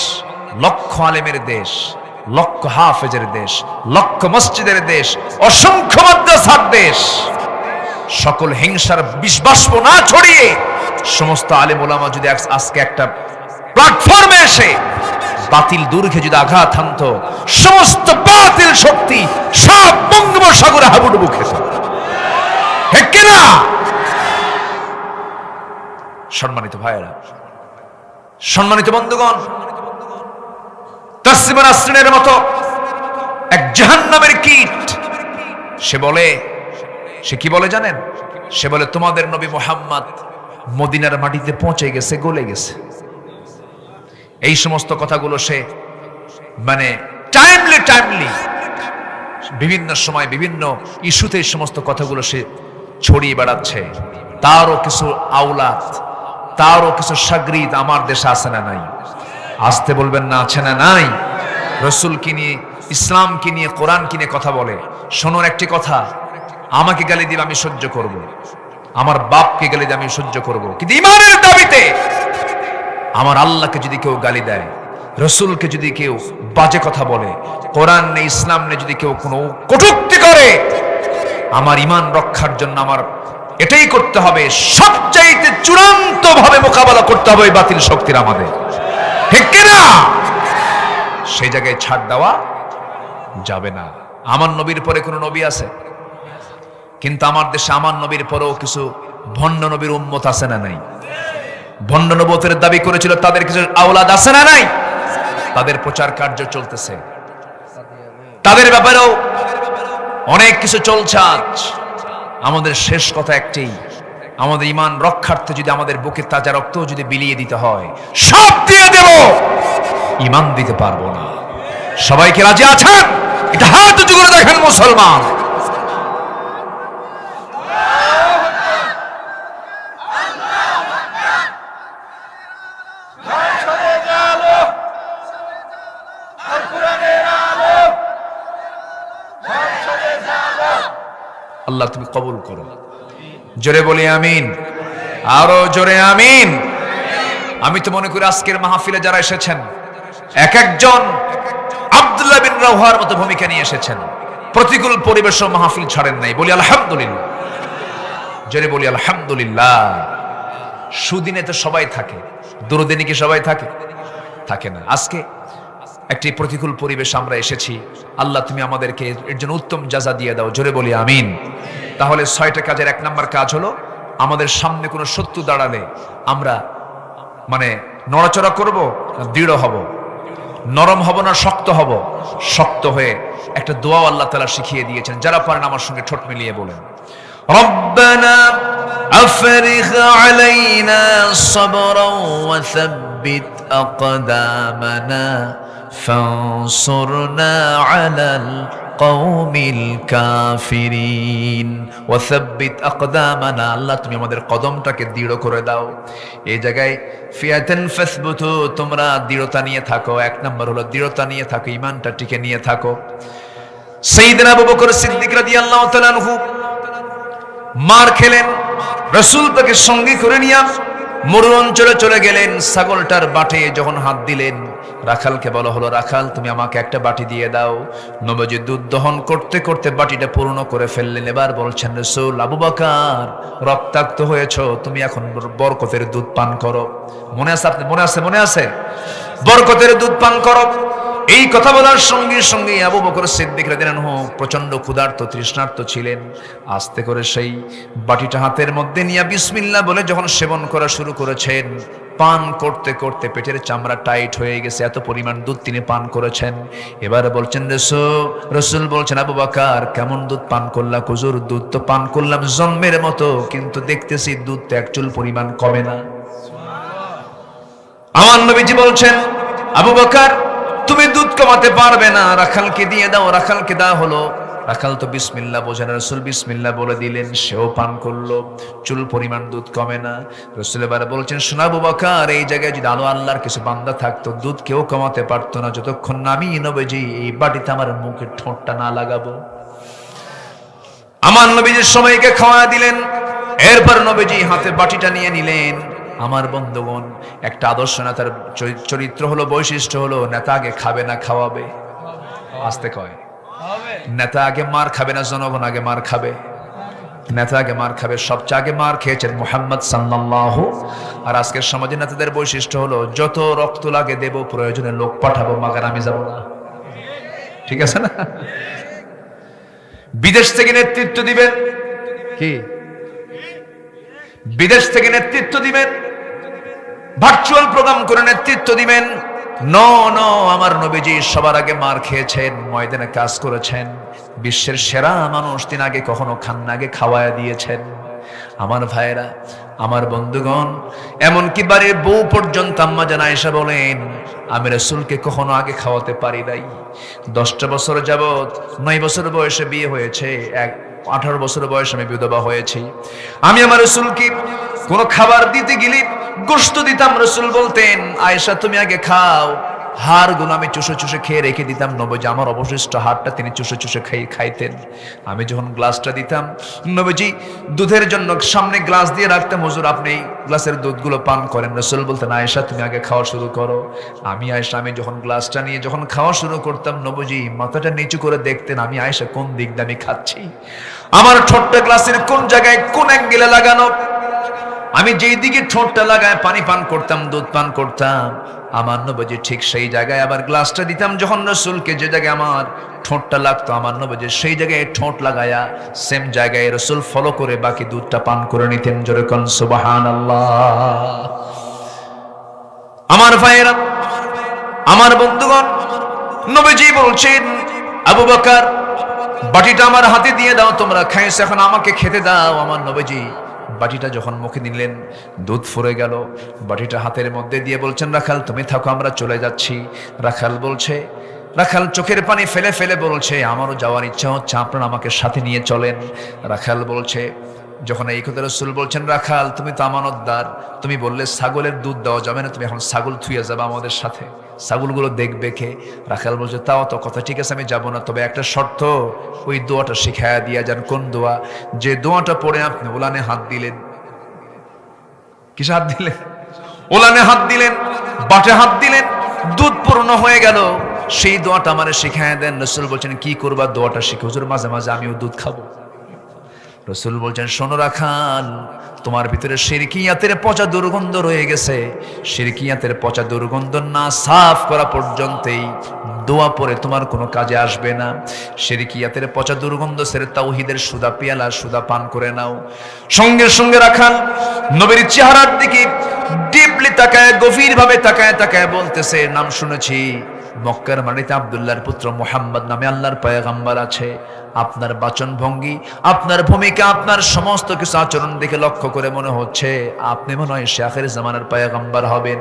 লক্ষ আলেমের দেশ, লক্ষ হাফেজের দেশ, লক্ষ মসজিদের দেশ, অসংখ্য মাদ্রাসার দেশ, সকল হিংসার বিষবাষ্প না ছড়িয়ে সমস্ত আলেম ওলামা যদি আজকে একটা প্ল্যাটফর্মে এসে বাতিল দুর্গে যদি আঘাত হানত, সমস্ত বাতিল শক্তি সব বঙ্গোপসাগরে হাবুডুবু খেত। ঠিক কিনা? সম্মানিত ভাইয়েরা, সম্মানিত বন্ধুগণ, তাসলিমা নাসরিনের মতো এক জাহান্নামের কীট, সে কি বলে জানেন? সে বলে, তোমাদের নবী মুহাম্মদ মদিনার মাটিতে পৌঁছে গেছে, গলে গেছে। এই সমস্ত কথাগুলো সে মানে টাইমলি বিভিন্ন সময় বিভিন্ন ইস্যুতে এই সমস্ত কথাগুলো সে ছড়িয়ে বেড়াচ্ছে। তারও কিছু আওলাদ, তারও কিছু সাগরিদ আমার দেশে আছে না নাই? আসতে বলবেন না, আছে না নাই? রসুলকে নিয়ে, ইসলামকে নিয়ে, কোরআনকে নিয়ে কথা বলে। শোনোর একটি কথা, আমাকে গালি দিবে আমি সহ্য করব, আমার বাপকে গালি দিয়ে আমি সহ্য করব, কিন্তু ইমানের দাবিতে আমার আল্লাহকে যদি কেউ গালি দেয়, রসুলকে যদি কেউ বাজে কথা বলে, কোরআন নেই ইসলাম নেই যদি কেউ কোনো কটূক্তি করে, আমার ইমান রক্ষার জন্য আমার এটাই করতে হবে, সবচাইতে চূড়ান্ত ভাবে মোকাবেলা করতে হবে ওই বাতিল শক্তির আমাদের, ঠিক কিনা? সেই জায়গায় ছাড় দেওয়া যাবে না। আমার নবীর পরে কোনো নবী আছে? কিন্তু আমার দেশে আমার নবীর পরেও কিছু ভণ্ড নবীর উম্মত আছে না নাই? ভণ্ড নবুয়তের দাবি করেছিল, তাদের কিছু আওলাদ আছে না নাই? তাদের প্রচার কার্য চলতেছে, তাদের ব্যাপারেও অনেক কিছু চলছে। আজ আমাদের শেষ কথা একটাই, আমাদের ইমান রক্ষার্থে যদি আমাদের বুকে তাজা রক্ত যদি বিলিয়ে দিতে হয়, সব দিয়ে দেব, ইমান দিতে পারবো না। সবাইকে রাজি আছেন? এটা হাত উঁচু করে দেখেন মুসলমান। আল্লাহ তুমি কবুল করো। জোরে বলি আমিন, আরো জোরে আমিন। আমি তো মনে করি আজকের মাহফিলে যারা এসেছেন, এক একজন আব্দুল্লাহ বিন রাওহার মতো ভূমিকা নিয়ে এসেছেন। প্রতিকূল পরিবেশ মাহফিল ছাড়েন নাই। বলি আলহামদুলিল্লাহ, জোরে বলি আলহামদুলিল্লাহ। সুদিনে তো সবাই থাকে, দুরদিনে কি সবাই থাকে? থাকে না। আজকে একটি প্রতিকূল পরিবেশ আমরা এসেছি, আল্লাহ তুমি আমাদেরকে এর জন্য উত্তম জাযা দিয়ে দাও। জোরে বলি আমিন। তাহলে 6টা কাজের 1 নম্বর কাজ হলো, আমাদের সামনে কোনো শত্রু দাঁড়ালে আমরা মানে নড়াচড়া করব না দৃঢ় হব? নরম হব না শক্ত হব? শক্ত হয়ে একটা দোয়া আল্লাহ তাআলা শিখিয়ে দিয়েছেন, যারা পারেন আমার সঙ্গে ঠোঁট মিলিয়ে বলেন, রব্বানা আফরিগ আলাইনা সাবরান ওয়া সাব্বিত আকদামানা ফানসুরনা আলাল কওমিল কাফিরিন ওয়া সাব্বিত আকদামানা। আল্লাহ তুমি আমাদের কদমটাকে দৃঢ় করে দাও। এই জায়গায় ফিয়াতান ফাসবুতু, তোমরা দৃঢ়তা নিয়ে থাকো। 1 নম্বর হলো দৃঢ়তা নিয়ে থাকো, ঈমানটা টিকে নিয়ে থাকো। সাইয়েদনা আবু বকর সিদ্দিক রাদিয়াল্লাহু তাআলা আনহু মার খেলেন, রাসূল তাকে সঙ্গে করে নিয়ে মরু অঞ্চলে চলে গেলেন। ছাগলটার বাটে যখন হাত দিলেন, রাখালকে বলা হলো, রাখাল তুমি আমাকে একটা বাটি দিয়ে দাও। নবীজি দুধ দহন করতে করতে বাটিটা পূর্ণ করে ফেললেন। এবার বলছেন, রাসূল, আবু বকর রক্তাক্ত হয়েছো, তুমি এখন বরকতের দুধ পান করো। মনে আছে? আপনি মনে আছে? বরকতের দুধ পান করো। এই কথা বলার সঙ্গে সঙ্গে আবু বকর সিদ্দিক রাদিয়াল্লাহু আনহু প্রচন্ড ক্ষুধার্ত তৃষ্ণার্ত ছিলেন। আস্তে করে সেই বাটিটা হাতের মধ্যে নিয়ে বিসমিল্লাহ বলে যখন সেবন করা শুরু করেছেন, পান করতে করতে পেটের চামড়া টাইট হয়ে গেছে, এত পরিমাণ দুধ তিনি পান করেছেন। এবারে বলছেন, রাসূল বলছেন, আবু বকর কেমন দুধ পান করলা? হুজুর দুধ তো পান করলাম জন্মের মতো, কিন্তু দেখতেছি দুধ তো এক চুল পরিমাণ কমে না। আমার নবীজি বলছেন, আবু বকর তুমি দুধ কমাতে পারবে না, রাখালকে দিয়ে দাও। রাখালকে দেওয়া হলো। রাখাল তো বিসমিল্লাহ বোঝে না, রাসূল বিসমিল্লাহ বলে দিলেন, সেও পান করলো, চুল পরিমাণ দুধ কমে না। রাসূল এবারে বলছেন, শোনো আবু বকর, এই জায়গায় যদি আল্লাহর কিছু বান্দা থাকতো, দুধ কেউ কমাতে পারতো না যতক্ষণ না আমি নবীজি এই বাটিতে আমার মুখের ঠোঁটটা না লাগাবো। আমার নবীজির সময়কে খাওয়া দিলেন। এরপর নবীজি হাতে বাটিটা নিয়ে নিলেন। আমার বন্ধুগণ, একটা আদর্শ নেতার চরিত্র হলো, বৈশিষ্ট্য হলো, নেতা আগে খাবে না খাওয়াবে। আসতে কয়, নেতা আগে মার খাবে না, জনগণ আগে মার খাবে। নেতা আগে মার খাবে। সবচেয়ে আগে মার খেয়েছেন মুহাম্মদ সাল্লাল্লাহু। আর আজকের সমাজে নেতাদের বৈশিষ্ট্য হলো, যত রক্ত লাগে দেব, প্রয়োজনে লোক পাঠাবো, মাগার আমি যাব না। ঠিক আছে না? বিদেশ থেকে নেতৃত্ব দিবেন কি? বিদেশ থেকে নেতৃত্ব দিবেন, ভার্চুয়াল প্রোগ্রাম করে নেতৃত্ব দিবেন। নো, আমার নবীজি সবার আগে মার খেয়েছেন, ময়দানে কাজ করেছেন। বিশ্বের সেরা মানুষ তিনি আগে কখনো খান না, আগে খাওয়ায়া দিয়েছেন। আমার ভাইরা, আমার বন্ধুগণ, এমনকি বাড়ির বউ পর্যন্ত আম্মা জান আয়েশা বলেন, আমি রাসূলকে কখনো আগে খাওয়াতে পারি নাই। 10টা বছর যাবত, 9 বছর বয়সে বিয়ে হয়েছে, 18 বছর বয়সে আমি বিধবা হয়েছি। আমি আমার রাসূলকে কোনো খাবার দিতে গেলে গোশত দিতাম, রাসূল বলতেন আয়েশা তুমি আগে খাও। হাড়গুলো আমি চুষে চুষে খেয়ে রেখে দিতাম, নবীজি আমার অবশিষ্ট হাড়টা তিনি চুষে চুষে খাইতেন। আমি যখন গ্লাসটা দিতাম, নবীজি দুধের জন্য সামনে গ্লাস দিয়ে রাখতাম, হুজুর আপনি গ্লাসের দুধগুলো পান করেন। রাসূল বলতেন আয়েশা তুমি আগে খাওয়া শুরু করো। আমি যখন গ্লাসটা নিয়ে যখন খাওয়া শুরু করতাম, নবীজি মাথাটা নিচু করে দেখতেন আমি আয়েশা কোন দিক দিয়ে আমি খাচ্ছি, আমার ঠোঁটটা গ্লাসের কোন জায়গায় কোন অ্যাঙ্গেলে লাগানো। আমি যেই দিকে ঠোঁটটা লাগায় পানি পান করতাম, দুধ পান করতাম, আমার নবীজি ঠিক সেই জায়গায় আবার গ্লাসটা দিতাম। যখন রাসূলকে যে জায়গায় আমার ঠোঁটটা লাগতো, আমার নবীজি সেই জায়গায় ঠোঁট লাগায়া সেম জায়গায় রাসূল ফলো করে বাকি দুধটা পান করে নিতেন। জোরে কোন সুবহানাল্লাহ। আমার ভাইয়েরা, আমার বন্ধুগণ, নবীজি বলছেন আবু বকর বাটিটা আমার হাতে দিয়ে দাও, তোমরা খাইছো এখন আমাকে খেতে দাও। আমার নবীজি বাটিটা যখন মুখে নিলেন, দুধ ফুরে গেল, বাটিটা হাতের মধ্যে দিয়ে বলছেন রাখাল তুমি থাকো আমরা চলে যাচ্ছি। রাখাল চোখের পানি ফেলে ফেলে বলছে আমারও যাওয়ার ইচ্ছা হচ্ছে, আপনারা আমাকে সাথে নিয়ে চলেন। রাখাল বলছে, যখন এই কথা রাসূল বলছেন রাখাল তুমি তো আমানতদার, তুমি বললে ছাগলের দুধ দেওয়া যাবে না, তুমি এখন ছাগল থুইয়া যাবে আমাদের সাথে, ছাগলগুলো দেখবে কে? রাখাল বলছে তাও তো কথা, ঠিক আছে আমি যাবো না, তবে একটা শর্ত, ওই দোয়াটা শিখায়া দিয়া যান। কোন দোয়া? যে দোয়াটা পড়ে আপনি ওলানে হাত দিলেন, কিসে হাত দিলেন? ওলানে হাত দিলেন, বাটে হাত দিলেন, দুধ পূর্ণ হয়ে গেল, সেই দোয়াটা আমারে শিখায়া দেন। রাসূল বলছেন কি করবা? দোয়াটা শিখে। হুজুর মাঝে মাঝে আমিও দুধ খাবো। রাসূল বলছেন শোনো রাখাল, তোমার ভিতরে শিরকিয়াতের পচা দুর্গন্ধ রয়ে গেছে, শিরকিয়াতের পচা দুর্গন্ধ না সাফ করা পর্যন্তই দোয়া পড়ে তোমার কোনো কাজে আসবে না। শিরকিয়াতের পচা দুর্গন্ধ ছেড়ে তাওহীদের সুদা পেয়ালা সুদা পান করে নাও। সঙ্গে সঙ্গে রাখাল নবীর চেহারার দিকে ডিপলি তাকায়, গভীরভাবে তাকায় তাকায় বলতেছে নাম শুনেছি মক্কার মাটিতে আব্দুল্লাহর পুত্র মুহাম্মদ নামে আল্লাহর পয়গম্বর আছে। আপনার বাচন ভঙ্গি, আপনার ভূমিকা, আপনার সমস্ত কিছু আচরণ দেখে লক্ষ্য করে মনে হচ্ছে আপনি মনে হয় আখির জামানার পয়গম্বর হবেন।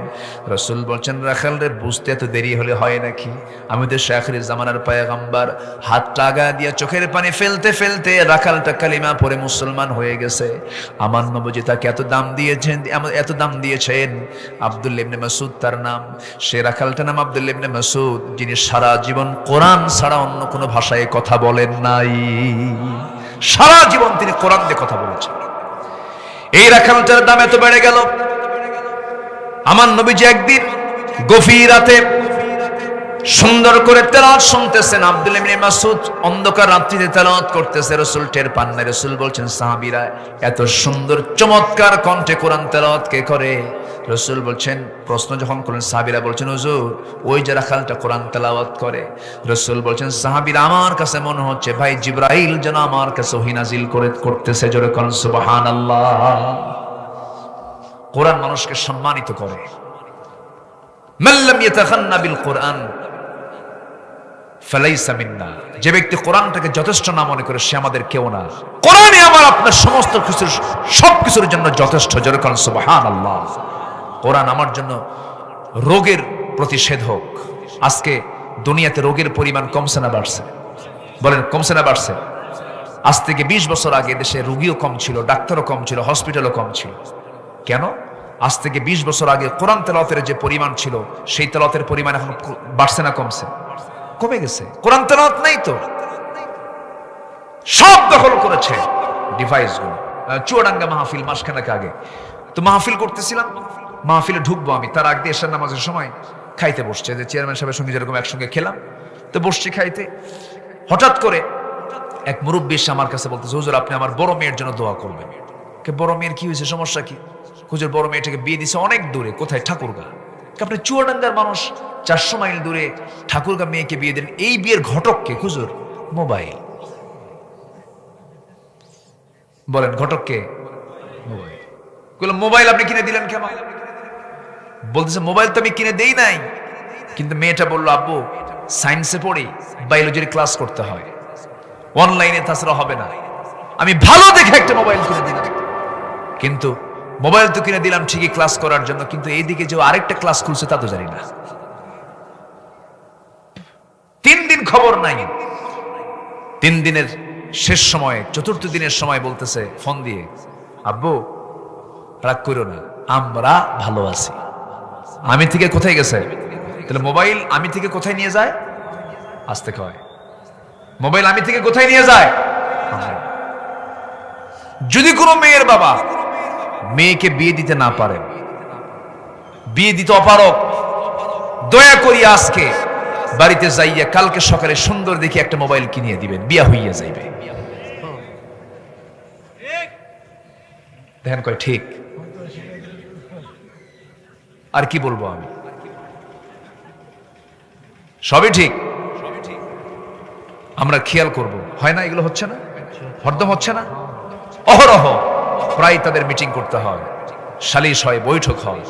রাসূল বলছেন রাখাল রে, বুঝতে এত দেরি হলে হয় নাকি? আমি তো আখির জামানার পয়গম্বর। হাতটা আগা দিয়ে চোখের পানি ফেলতে ফেলতে রাখালটা কালিমা পড়ে মুসলমান হয়ে গেছে। আমার নবী তাকে এত দাম দিয়েছেন। আব্দুল্লাহ ইবনে মাসউদ তার নাম। সে রাখালটার নাম আব্দুল্লাহ ইবনে মাসউদ, যিনি সারা জীবন কোরআন ছাড়া অন্য কোনো ভাষায় কথা বলেন নাই। সারা জীবন তিনি কোরআন দিয়ে কথা বলেছেন। এই রাখালটার দাম এত বেড়ে গেল, আমার নবীজি একদিন গভীর রাতে সুন্দর করে তেলাওয়াত শুনতেছেন। আব্দুল্লাহ ইবনে মাসউদ অন্ধকার রাত্রিতে তেলাওয়াত করতেছে, রাসূল টের পান না। রাসূল বলছেন সাহাবীরা এত সুন্দর চমৎকার কণ্ঠে কোরআন তেলাওয়াত কে করে? রাসূল বলছেন, প্রশ্ন যখন করেন সাহাবীরা বলছেন হুজুর ওই যে রাখালটা কোরআন তেলাওয়াত করে। রাসূল বলছেন সাহাবীরা আমার কাছে মনে হচ্ছে ভাই জিবরাইল যেন আমার কাছে ওহী নাজিল করতেছে। জোরে কোন সুবহানাল্লাহ। কোরআন মানুষকে সম্মানিত করে। মান লাম ইয়াতাখান্না বিল কোরআন ফালাইসা মিন্না। যে ব্যক্তি কোরআনটাকে যথেষ্ট না মনে করে সে আমাদের কেউ না। কোরআনই আমার আপনার সমস্ত কিছুর সবকিছুর জন্য যথেষ্ট। জোরে কোন সুবহানাল্লাহ। কোরআন আমার জন্য রোগের প্রতিষেধক। আজকে দুনিয়াতে রোগের পরিমাণ কমছে না বাড়ছে? বলেন কমছে না বাড়ছে? আজ থেকে 20 বছর আগে দেশে রোগীও কম ছিল, ডাক্তারও কম ছিল, হসপিটালও কম ছিল। কেন? আজ থেকে 20 বছর আগে কোরআন তেলাওয়াতের যে পরিমাণ ছিল সেই তেলাওয়াতের পরিমাণ এখন বাড়ছে না কমছে? কমে গেছে। কোরআন তেলাওয়াত নাই তো, সব দখল করেছে ডিভাইসগুলো। চুয়াডাঙ্গা মাহফিল মাসখানেক আগে তো মাহফিল করতেছিলাম, মাহফিলে ঢুকবো আমি, তার আগে এশার নামাজের সময় খাইতে বসছে, যে চেয়ারম্যান সাহেবের সঙ্গে যেরকম একসঙ্গে খেলাম তো বসছি খাইতে। হঠাৎ করে এক মুরব্বী এসে আমার কাছে বলতেছে হুজুর আপনি আমার বড় মেয়ের জন্য দোয়া করবেন। বড় মেয়ের কি হয়েছে, সমস্যা কি? হুজুর বড় মেয়েটাকে বিয়ে দিছে অনেক দূরে, কোথায়? ঠাকুরগাঁ। আপনি চুয়াডাঙ্গার মানুষ, 400 মাইল দূরে ঠাকুরগাঁ মেয়েকে বিয়ে দেন, এই বিয়ের ঘটক কে? হুজুর মোবাইল। বলেন ঘটক কে? মোবাইল। মোবাইল আপনি কিনে দিলেন কেন? বলতেছে মোবাইল তো আমি কিনে দেই নাই, কিন্তু মেয়েটা বললো আব্বু সায়েন্সে পড়ি, বায়োলজির ক্লাস করতে হয়, অনলাইনে তাছাড়া হবে না। আমি ভালো দেখে একটা মোবাইল কিনে দিলাম। কিন্তু মোবাইল তো কিনে দিলাম ঠিকই ক্লাস করার জন্য, কিন্তু এইদিকে যে আরেকটা ক্লাস খুলছে তা তো জানি না। 3 দিন খবর নাই। 3 দিনের শেষ সময়ে, 4র্থ দিনের সময় বলতেছে ফোন দিয়ে, আব্বু রাগ করো না, আমরা ভালো আছি। আমি থেকে কোথায় গেছে? তাহলে মোবাইল আমি থেকে কোথায় নিয়ে যায়? আসতে কয় মোবাইল আমি থেকে কোথায় নিয়ে যায়? যদি কোনো মেয়ের বাবা মেয়েকে বিয়ে দিতে না পারেন, বিয়ে দিতে অপারক, দয়া করি আজকে বাড়িতে যাইয়া কালকে সকালে সুন্দর দেখে একটা মোবাইল কিনিয়ে দিবেন, বিয়া হইয়া যাইবে। দেখেন কয় ঠিক। আর কি বলবো আমি, সবই ঠিক। আমরা খেয়াল করব, হয় না? এগুলো হচ্ছে না, হরদম হচ্ছে না, অহরহ প্রায় তাদের মিটিং করতে হয়, সালিশ হয়, বৈঠক হয়।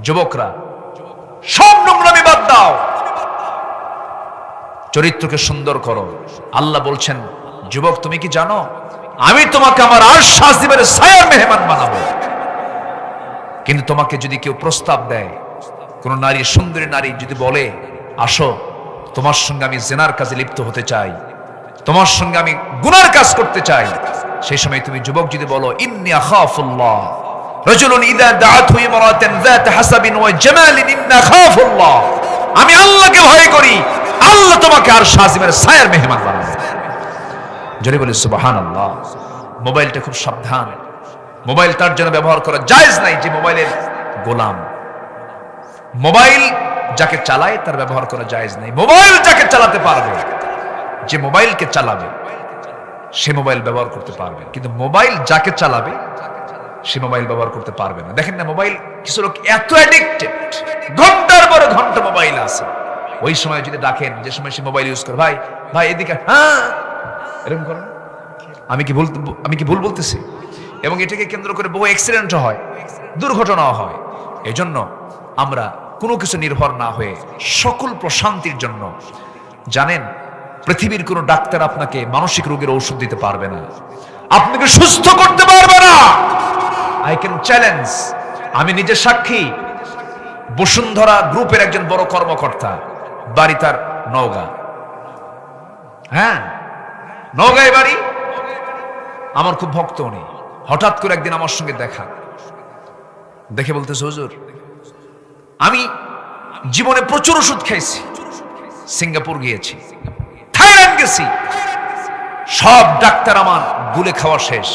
যুবকরা সব নোংরামি বাদ দাও, চরিত্রকে সুন্দর করো। আল্লাহ বলছেন, যুবক তুমি কি জানো আমি তোমাকে আমার আরশ আজিমের ছায়ার মেহমান বানাবো। কিন্তু তোমাকে যদি কেউ প্রস্তাব দেয়, কোন নারী, সুন্দরী নারী যদি বলে আসো তোমার সঙ্গে আমি জিনার কাজে লিপ্ত হতে চাই, তোমার সঙ্গে আমি গুনার কাজ করতে চাই, সেই সময় তুমি যুবক যদি বলো ইন্নী আখাফুল্লাহ, রাজুলুন ইযা দাআতহু ইমরাতান যাত হাসাবিন ওয়া জামালিন ইন্নী আখাফুল্লাহ, আমি আল্লাহকে ভয় করি, আল্লাহ তোমাকে আরশ আজিমের ছায়ার মেহমান বানাবে। জোরে বলি সুবহানাল্লাহ। মোবাইলটা খুব সাবধান, মোবাইল তার জন্য ব্যবহার করা জায়েজ নাই যে মোবাইলের গোলাম। মোবাইল যাকে চালায় তার ব্যবহার করা জায়েজ নাই। মোবাইল যাকে চালাতে পারবে, যে মোবাইলকে চালাবে সে মোবাইল ব্যবহার করতে পারবে, কিন্তু মোবাইল যাকে চালাবে সে মোবাইল ব্যবহার করতে পারবে না। দেখেন না, মোবাইল কিছু লোক এত অ্যাডিক্টেড, ঘন্টার পর ঘন্টা মোবাইল আছে। ওই সময় যদি ডাকেন, যে সময় সে মোবাইল ইউজ করে, ভাই ভাই এদিকে, হ্যাঁ এরকম করেন। আমি কি ভুল বলতেছি? এবং এটাকে কেন্দ্র করে বহু অ্যাক্সিডেন্ট হয়, দুর্ঘটনাও হয়। এজন্য আমরা কোনো কিছু নির্ভর না হয়ে সকল প্রশান্তির জন্য, জানেন পৃথিবীর কোনো ডাক্তার আপনাকে মানসিক রোগের ঔষধ দিতে পারবে না, আপনাকে সুস্থ করতে পারবে না। আই ক্যান চ্যালেঞ্জ, আমি নিজে সাক্ষী। বসুন্ধরা গ্রুপের একজন বড় কর্মকর্তা, বাড়ি তার নওগাঁ, হ্যাঁ নওগাঁয় বাড়ি। আমার খুব ভক্ত উনি। হঠাৎ করে একদিন আমার সঙ্গে দেখা, দেখে বলতেছে হুজুর আমি জীবনে প্রচুর ওষুধ খাইছি, সিঙ্গাপুর গিয়েছি, থাইল্যান্ড গেছি, সব ডাক্তার আমার গুলে খাওয়া শেষ।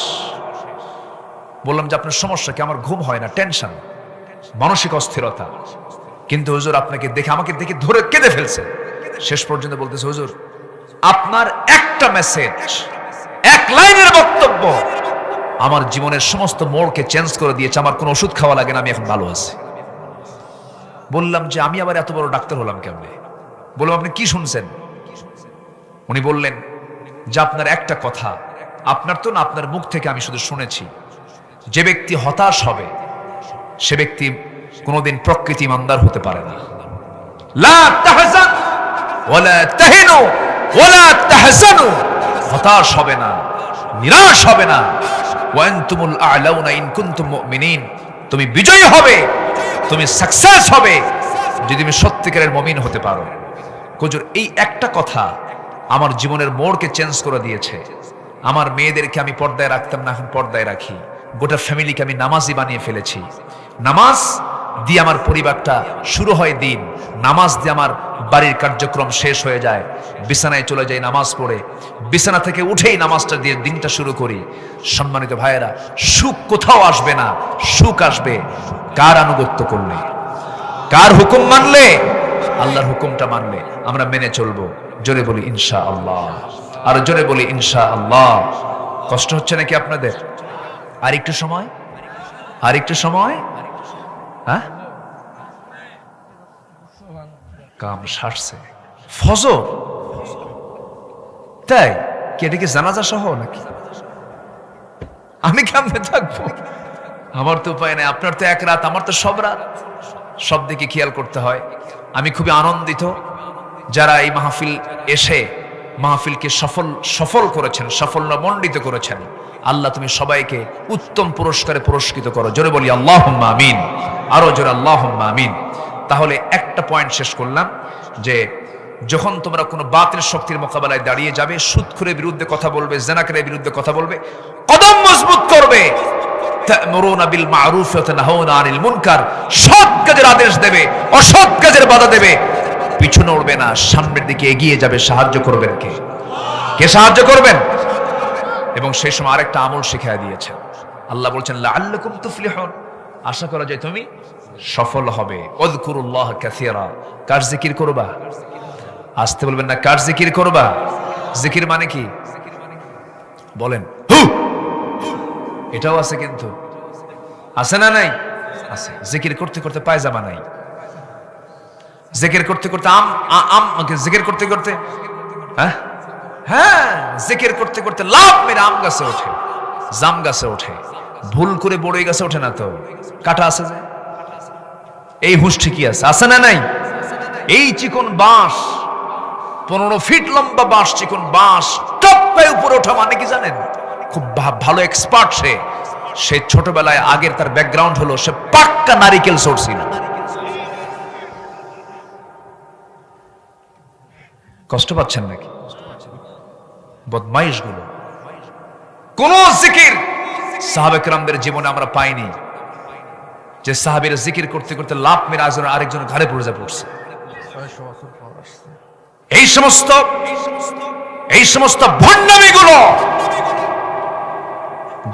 বললাম যে আপনার সমস্যা কি? আমার ঘুম হয় না, টেনশন, মানসিক অস্থিরতা। কিন্তু হুজুর আপনাকে দেখে, আমাকে দেখে ধরে কেঁদে ফেলছে। শেষ পর্যন্ত বলতেছে হুজুর আপনার একটা মেসেজ, এক লাইনের বক্তব্য আমার জীবনের সমস্ত মোড়কে চেঞ্জ করে দিয়েছে, আমার কোনো ওষুধ খাওয়া লাগে না, আমি এখন ভালো আছি। বললাম যে আমি আবার এত বড় ডাক্তার হলাম কেমনে? বললাম আপনি কি শুনছেন? উনি বললেন যে আপনার একটা কথা, আপনার তো না, আপনার মুখ থেকে আমি শুধু শুনেছি, যে ব্যক্তি হতাশ হবে সে ব্যক্তি কোনোদিন প্রকৃতি ইমানদার হতে পারে না। লা তাহজান ওয়ালা তাহিনু ওয়ালা তাহজানু, হতাশ হবে না, নিরাশ হবে না। ওয়া আনতুমুল আ'লাউনা ইন কুনতুম মুমিনিন, তুমি বিজয়ী হবে, তুমি সাকসেস হবে যদি তুমি সত্যিকারের মুমিন হতে পারো। হুজুর এই একটা কথা আমার জীবনের মোড়কে চেঞ্জ করে দিয়েছে। আমার মেয়েদেরকে আমি পর্দায় রাখতাম না, এখন পর্দায় রাখি। গোটা ফ্যামিলিকে আমি নামাজি বানিয়ে ফেলেছি। নামাজ দিয়ে আমার পরিবারটা শুরু হয় দিন, নামাজ দিয়ে আমার বাড়ির কার্যক্রম শেষ হয়ে যায়, বিছানায় চলে যাই নামাজ পড়ে, বিছানা থেকে উঠেই নামাজটা দিয়ে দিনটা শুরু করি। সম্মানিত ভাইয়েরা, সুখ কোথাও আসবে না, সুখ আসবে কার আনুগত্য করলে, কার হুকুম মানলে, আল্লাহর হুকুমটা মানলে আমরা মেনে চলবো। জোরে বলি ইনশাআল্লাহ, আর জোরে বলি ইনশাআল্লাহ। কষ্ট হচ্ছে নাকি আপনাদের? আর একটু সময়, আর একটু সময়, হ্যাঁ কাম সারছে। ফজর তাই কি? এটা কি জানাজা সহ নাকি? আমি কেমনে থাকবো? আমার তো উপায় নাই। আপনার তো এক রাত, আমার তো সব রাত। সব দিকে খেয়াল করতে হয়। আমি খুবই আনন্দিত যারা এই মাহফিল এসে মাহফিলকে সফল করেছেন, সাফল্যমণ্ডিত করেছেন। আল্লাহ তুমি সবাইকে উত্তম পুরস্কারে পুরস্কৃত করো। জোরে বলি আল্লাহুম্মা আমিন, আরো জোরে আল্লাহুম্মা আমিন। তাহলে একটা পয়েন্ট শেষ করলাম যে যখন তোমরা কোনো বাতিল শক্তির মোকাবেলায় দাঁড়িয়ে যাবে, সুদখোরের বিরুদ্ধে কথা বলবে, জিনাকারীর বিরুদ্ধে কথা বলবে, কদম মজবুত করবে, তা'মুরুনা বিল মা'রুফ ওয়া তানহাউনা আনিল মুনকার, সৎ কাজের আদেশ দেবে, অসৎ কাজের বাধা দেবে, পিছু নড়বে না, সামনের দিকে এগিয়ে যাবে। সাহায্য করবেন কে? কে সাহায্য করবেন? এবং সেই সময় আরেকটা আমল শিখিয়ে দিয়েছেন। আল্লাহ বলছেন লাআল্লাকুম তুফলিহুন, আশা করা যায় তুমি সফল হবে। উযকুরুল্লাহ কাসীরা, কার জিকির করবা? আসতে বলবেন না, কার জিকির করবা? জিকির মানে কি বলেন? এটাও আছে, কিন্তু আছে না নাই? আছে। জিকির করতে করতে পায়জামা নাই, জিকির করতে করতে জিকির করতে করতে হ্যাঁ জিকির করতে করতে লাভ মেরে আম গাছে ওঠে, জাম গাছে ওঠে, ভুল করে বড়ই গাছে ওঠে না তো, কাটা আছে যে, এই হুঁশ ঠিকই আছে, আছে না নাই? এই চিকন বাঁশ, 15 ফিট লম্বা বাঁশ, চিকন বাঁশ টপ্পায় উপরে ওঠা মানে কি জানেন? খুব ভালো এক্সপার্ট সে ছোটবেলায় আগের তার ব্যাকগ্রাউন্ড হলো সে পাক্কা নারিকেল সরছিল। কষ্ট পাচ্ছেন নাকি বদমাইশ গুলো? কোন জিকির সাহাবে কেরামদের জীবনে আমরা পাইনি যে সাহাবীরা জিকির করতে করতে লাভ মেরে আরেকজন ঘাড়ে পড়ে যা পড়ছে। এই সমস্ত ভণ্ডামিগুলো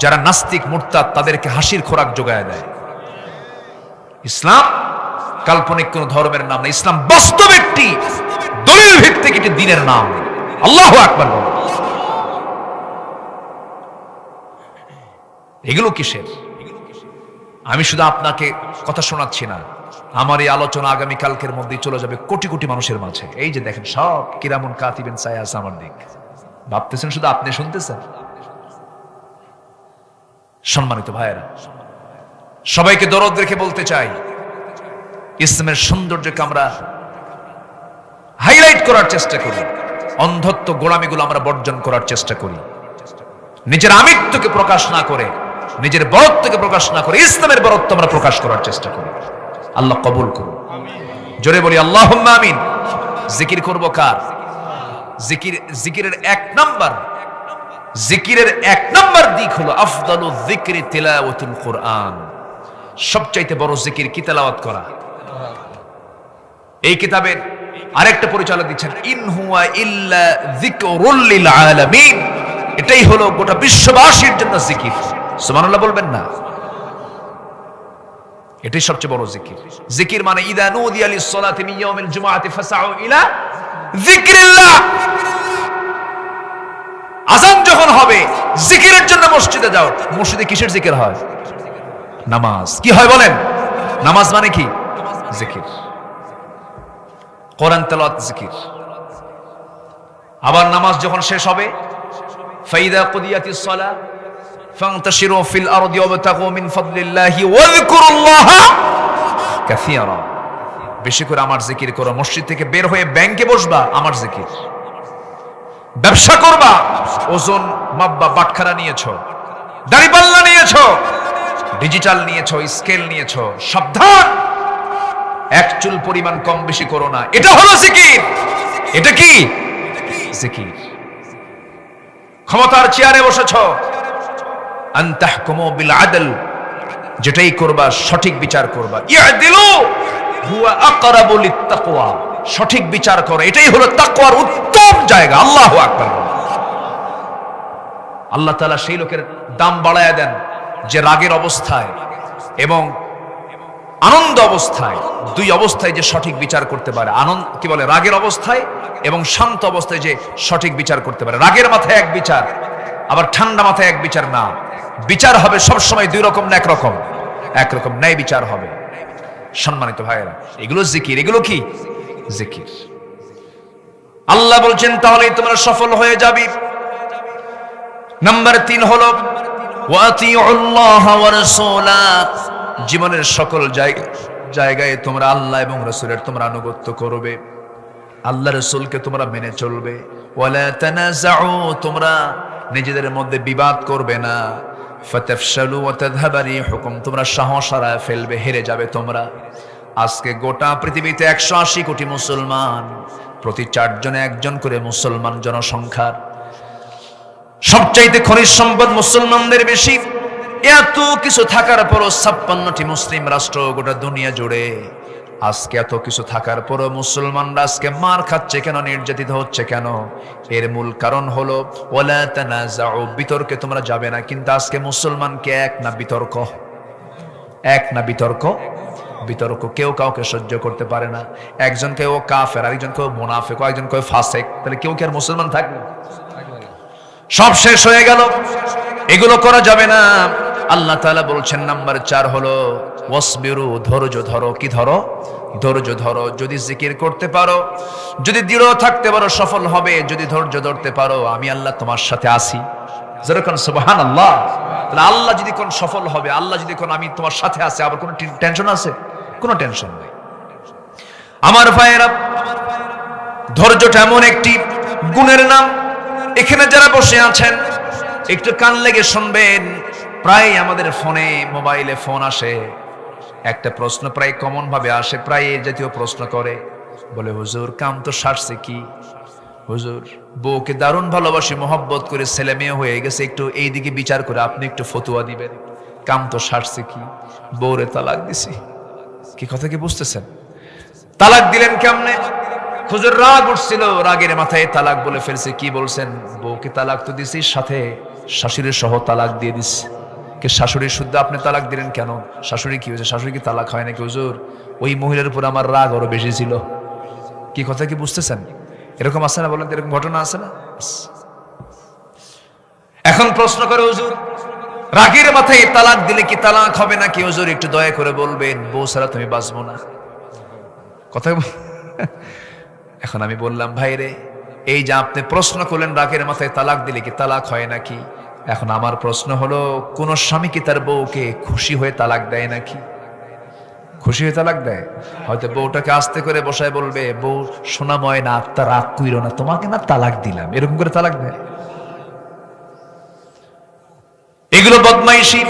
যারা নাস্তিক মুরতাদ তাদেরকে হাসির খোরাক যোগায় দেয়। ইসলাম কাল্পনিক কোন ধর্মের নাম না, ইসলাম বাস্তব একটি দলিল ভিত্তিক একটি দ্বীনের নাম। আল্লাহু আকবার। এগুলো কিসের? আমি শুধু আপনাকে কথা শোনাচ্ছি না, আমার এই আলোচনা আগামী কালকের মধ্যেই চলে যাবে কোটি কোটি মানুষের মাঝে। এই যে দেখেন সব কিরামুন কাতিবিন ছায়া আছে আমার দিক, ভাবতেছেন শুধু আপনি শুনতেছেন। সম্মানিত ভাইয়েরা, সবাইকে দরদ রেখে বলতে চাই, ইসলামের সৌন্দর্যকে আমরা হাইলাইট করার চেষ্টা করি, অন্ধত্ব গোলামিগুলো আমরা বর্জন করার চেষ্টা করি, নিজের আমিত্বকে প্রকাশ না করে, নিজের বরত্বকে প্রকাশ না করে ইসলামের বরত্ব আমরা প্রকাশ করার চেষ্টা করি। আল্লাহ কবুল করুন। জোরে বলি আল্লাহুম্মা আমিন। জিকির করব কার? জিকিরের এক নাম্বার দিক হলো আফদালুয যিকরি তিলাওয়াতুল কুরআন। সবচাইতে বড় জিকির কি? তেলাওয়াত করা। এই কিতাবের আরেকটা পরিচালক দিচ্ছেন, ইন হুয়া ইল্লা যিকরুল লিল আলামিন। এটাই হলো গোটা বিশ্ববাসীর জন্য জিকির। সুবহানাল্লাহ বলবেন না? এটাই সবচেয়ে বড় জিকির। জিকির মানে ইদা নুদিয়া লিস-সালাতি মিন ইয়াউমিল জুমআতি ফাসআউ ইলা যিকরিল্লাহ। আযান যখন হবে জিকিরের জন্য মসজিদে যাও। মসজিদে কিসের জিকির হয়? নামাজ। কি হয় বলেন? নামাজ মানে কি? জিকির। কোরআন তেলাওয়াত জিকির। আবার নামাজ যখন শেষ হবে, ফাইদা কুদিয়াতিস সালাহ ফান্তাশিরু ফিল আরদি ওয়াবতাগু মিন ফাদলিল্লাহি ওয়াযকুরুল্লাহা কাসীরা। বেশি করে আমার জিকির করো। মসজিদ থেকে বের হয়ে ব্যাংকে বসবা, আমার জিকির। ব্যবসা করবা, ওজন মাপবা, বাটখারা নিয়েছো, দাড়িপাল্লা নিয়েছো, ডিজিটাল নিয়েছো, স্কেল নিয়েছো, সাবধান, এক চুল পরিমাণ কম বেশি করো না। এটা হলো জিকির। এটা কি জিকির? ক্ষমতার চেয়ারে বসেছো, আন তাহকুমু বিল আদল, যেটাই করবা সঠিক বিচার করবা। ইয়াদিলু হুয়া আকরাবু লিত-তাকওয়া, সঠিক বিচার করো, এটাই হলো তাকওয়ার উত্তম জায়গা। আল্লাহু আকবার। আল্লাহ তাআলা সেই লোকের দাম বাড়ায়া দেন যে রাগের অবস্থায় এবং আনন্দ অবস্থায়, দুই অবস্থায় যে সঠিক বিচার করতে পারে। কি বলে? রাগের অবস্থায় এবং শান্ত অবস্থায় যে সঠিক বিচার করতে পারে। রাগের মাথায় এক বিচার, আবার ঠান্ডা মাথায় এক বিচার না। বিচার হবে সবসময় দুই রকম না একরকম? একরকম ন্যায় বিচার হবে। সম্মানিত ভাইয়েরা, এগুলো জিকির। এগুলো কি জিকির? আল্লাহ বলছেন তাহলেই তোমরা সফল হয়ে যাবে। নাম্বার 3 হলো ওয়াতিউল্লাহ ওয়া রাসূলাহ। জীবনের সকল জায়গায় তোমরা আল্লাহ এবং রাসূলের তোমরা আনুগত্য করবে। আল্লাহ রাসূলকে তোমরা মেনে চলবে। ওয়ালা তানাযাউ, তোমরা নিজেদের মধ্যে বিবাদ করবে না। ফাতাফশালু ওয়া তাযহাবা রিহুকুম, তোমরা সাহস হারায় ফেলবে, হেরে যাবে তোমরা। আজকে গোটা পৃথিবীতে 180 কোটি মুসলমান, প্রতি 4 জনে 1 জন করে মুসলমান জনসংখ্যার। সবচাইতে খনিজ সম্পদ মুসলমানদের বেশি। এত কিছু থাকার পরও 56টি মুসলিম রাষ্ট্র গোটা দুনিয়া জুড়ে, আজকে এত কিছু থাকার পরও মুসলমানরা আজকে মার খাচ্ছে কেন, নির্যাতিত হচ্ছে কেন? এর মূল কারণ হলো ওয়ালা তানাযাউ, বিতর্কে তোমরা যাবে না। কিন্তু আজকে মুসলমানকে এক না বিতর্ক, এক না বিতর্ক, বিতর্ক কেউ কাউকে সহ্য করতে পারে না। একজনকে ও কাফের, আরেকজনকে ও মুনাফিক, একজনকে ও ফাসিক, তাহলে কেউ কি আর মুসলমান থাকবে? সব শেষ হয়ে গেল। এগুলো করা যাবে না। আল্লাহ তাআলা বলছেন নাম্বার 4 হলো ওয়াসবিরু, ধৈর্য ধরো। কি ধরো? ধৈর্য ধরো। যদি জিকির করতে পারো, যদি দৃঢ় থাকতে পারো, সফল হবে। যদি ধৈর্য ধরতে পারো, আমি আল্লাহ তোমার সাথে আছি। যেরকম সুবহানাল্লাহ। তাহলে আল্লাহ যদি কোন সফল হবে, আল্লাহ যদি কোন আমি তোমার সাথে আছি, আবার কোনো টেনশন আছে? কোনো টেনশন নেই। আমার ভাইয়েরা, ধৈর্যটা এমন একটি গুণের নাম। এখানে যারা বসে আছেন একটু কান লেগে শুনবেন। প্রায় আমাদের ফোনে, মোবাইলে ফোন আসে, একটা প্রশ্ন প্রায় কমন ভাবে আসে, প্রায় এই জাতীয় প্রশ্ন করে, বলে হুজুর কাম তো সারছে কি? হুজুর বউকে দারুণ ভালোবাসি, মোহব্বত করে, ছেলে মেয়ে হয়ে গেছে, একটু এই দিকে বিচার করে আপনি একটু ফতোয়া দিবেন। কাম তো সারছে কি? বউরে তালাক দিছি। কি কথা কি বুঝতেছেন? তালাক দিলেন কেমনে? হুজুর রাগ উঠছিল, রাগের মাথায় তালাক বলে ফেলছে। কি বলছেন? বউকে তালাক তো দিছি, সাথে শাশুড়ির সহ তালাক দিয়ে দিছি। কে শাশুড়ির শুদ্ধ আপনি তালাক দিলেন কেন? শাশুড়ি কি হয়েছে? শাশুড়ি কি তালাক হয় নাকি? হুজুর ওই মহিলার উপর আমার রাগ আরো বেশি ছিল। কি কথা কি বুঝতেছেন? এরকম আছে না? বলেন, এরকম ঘটনা আছে না? এখন প্রশ্ন করে হুজুর রাগের মাথায় তালাক দিলে কি তালাক হবে নাকি? হুজুর একটু দয়া করে বলবেন, বউ ছাড়া তুমি বাঁচবো না। কথা এখন আমি বললাম, ভাইরে এই যে আপনি প্রশ্ন করলেন রাগের মাথায় তালাক দিলে কি তালাক হয় নাকি, এখন আমার প্রশ্ন হলো, কোন স্বামী কি তার বউকে খুশি হয়ে তালাক দেয় নাকি? খুশি হয়ে তালাক দেয়? হয়তো বউটাকে আস্তে করে বসায় বলবে, বউ সোনা ময়না, তা রাগ কইরো না, তোমাকে না তালাক দিলাম, এরকম করে তালাক দেয়? এগুলো বদমাইশি।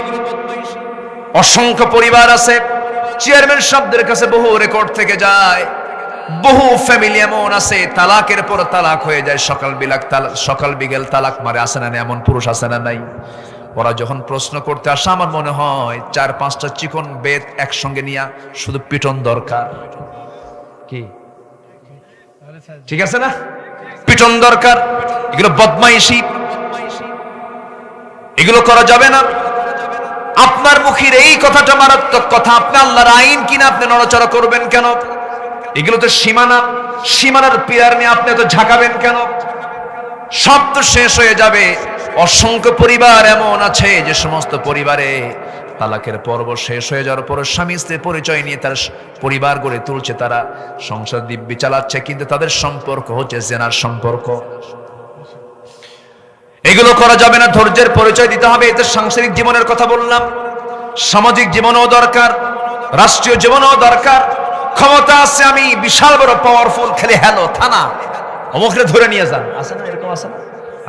অসংখ্য পরিবার আছে, চেয়ারম্যান সাহেবদের কাছে বহু রেকর্ড থেকে যায়, বহু ফ্যামিলি এমন আছে তালাকের পর তালাক হয়ে যায়, সকাল বিকেল তালাক মারে। আসে না এমন পুরুষ? আছে না নাই? ওরা যখন প্রশ্ন করতে আসে, আমার মনে হয় 4-5টা চিকন বেত একসঙ্গে নিয়ে শুধু পিটন দরকার। কি ঠিক আছে না? পিটন দরকার। এগুলো বদমাইশি, এগুলো করা যাবে না। আপনার মুখের এই কথাটা মারাত্মক কথা। আপনি আল্লাহর আইন কিনা আপনি নড়াচড়া করবেন কেন? এগুলো তো সীমানা, সীমানার পিলার নিয়ে আপনি তো ঝাঁকাবেন কেন? সব তো শেষ হয়ে যাবে। অসংখ্য পরিবার এমন আছে যে সমস্ত পরিবারে তালাকের পর্ব শেষ হয়ে যাওয়ার পর স্বামী স্ত্রীর পরিচয় নিয়ে তার পরিবার গড়ে তুলছে, তারা সংসার দিব্যি চালাচ্ছে, কিন্তু তাদের সম্পর্ক হচ্ছে জেনার সম্পর্ক। এগুলো করা যাবে না। ধৈর্যের পরিচয় দিতে হবে। এতে সাংসারিক জীবনের কথা বললাম, সামাজিক জীবনও দরকার, রাষ্ট্রীয় জীবনও দরকার। ক্ষমতা আছে, আমি বিশাল বড় পাওয়ারফুল, খেলে হ্যালো থানা অমুকরে ধরে নিয়ে যান, আছে না? এরকম আছে না?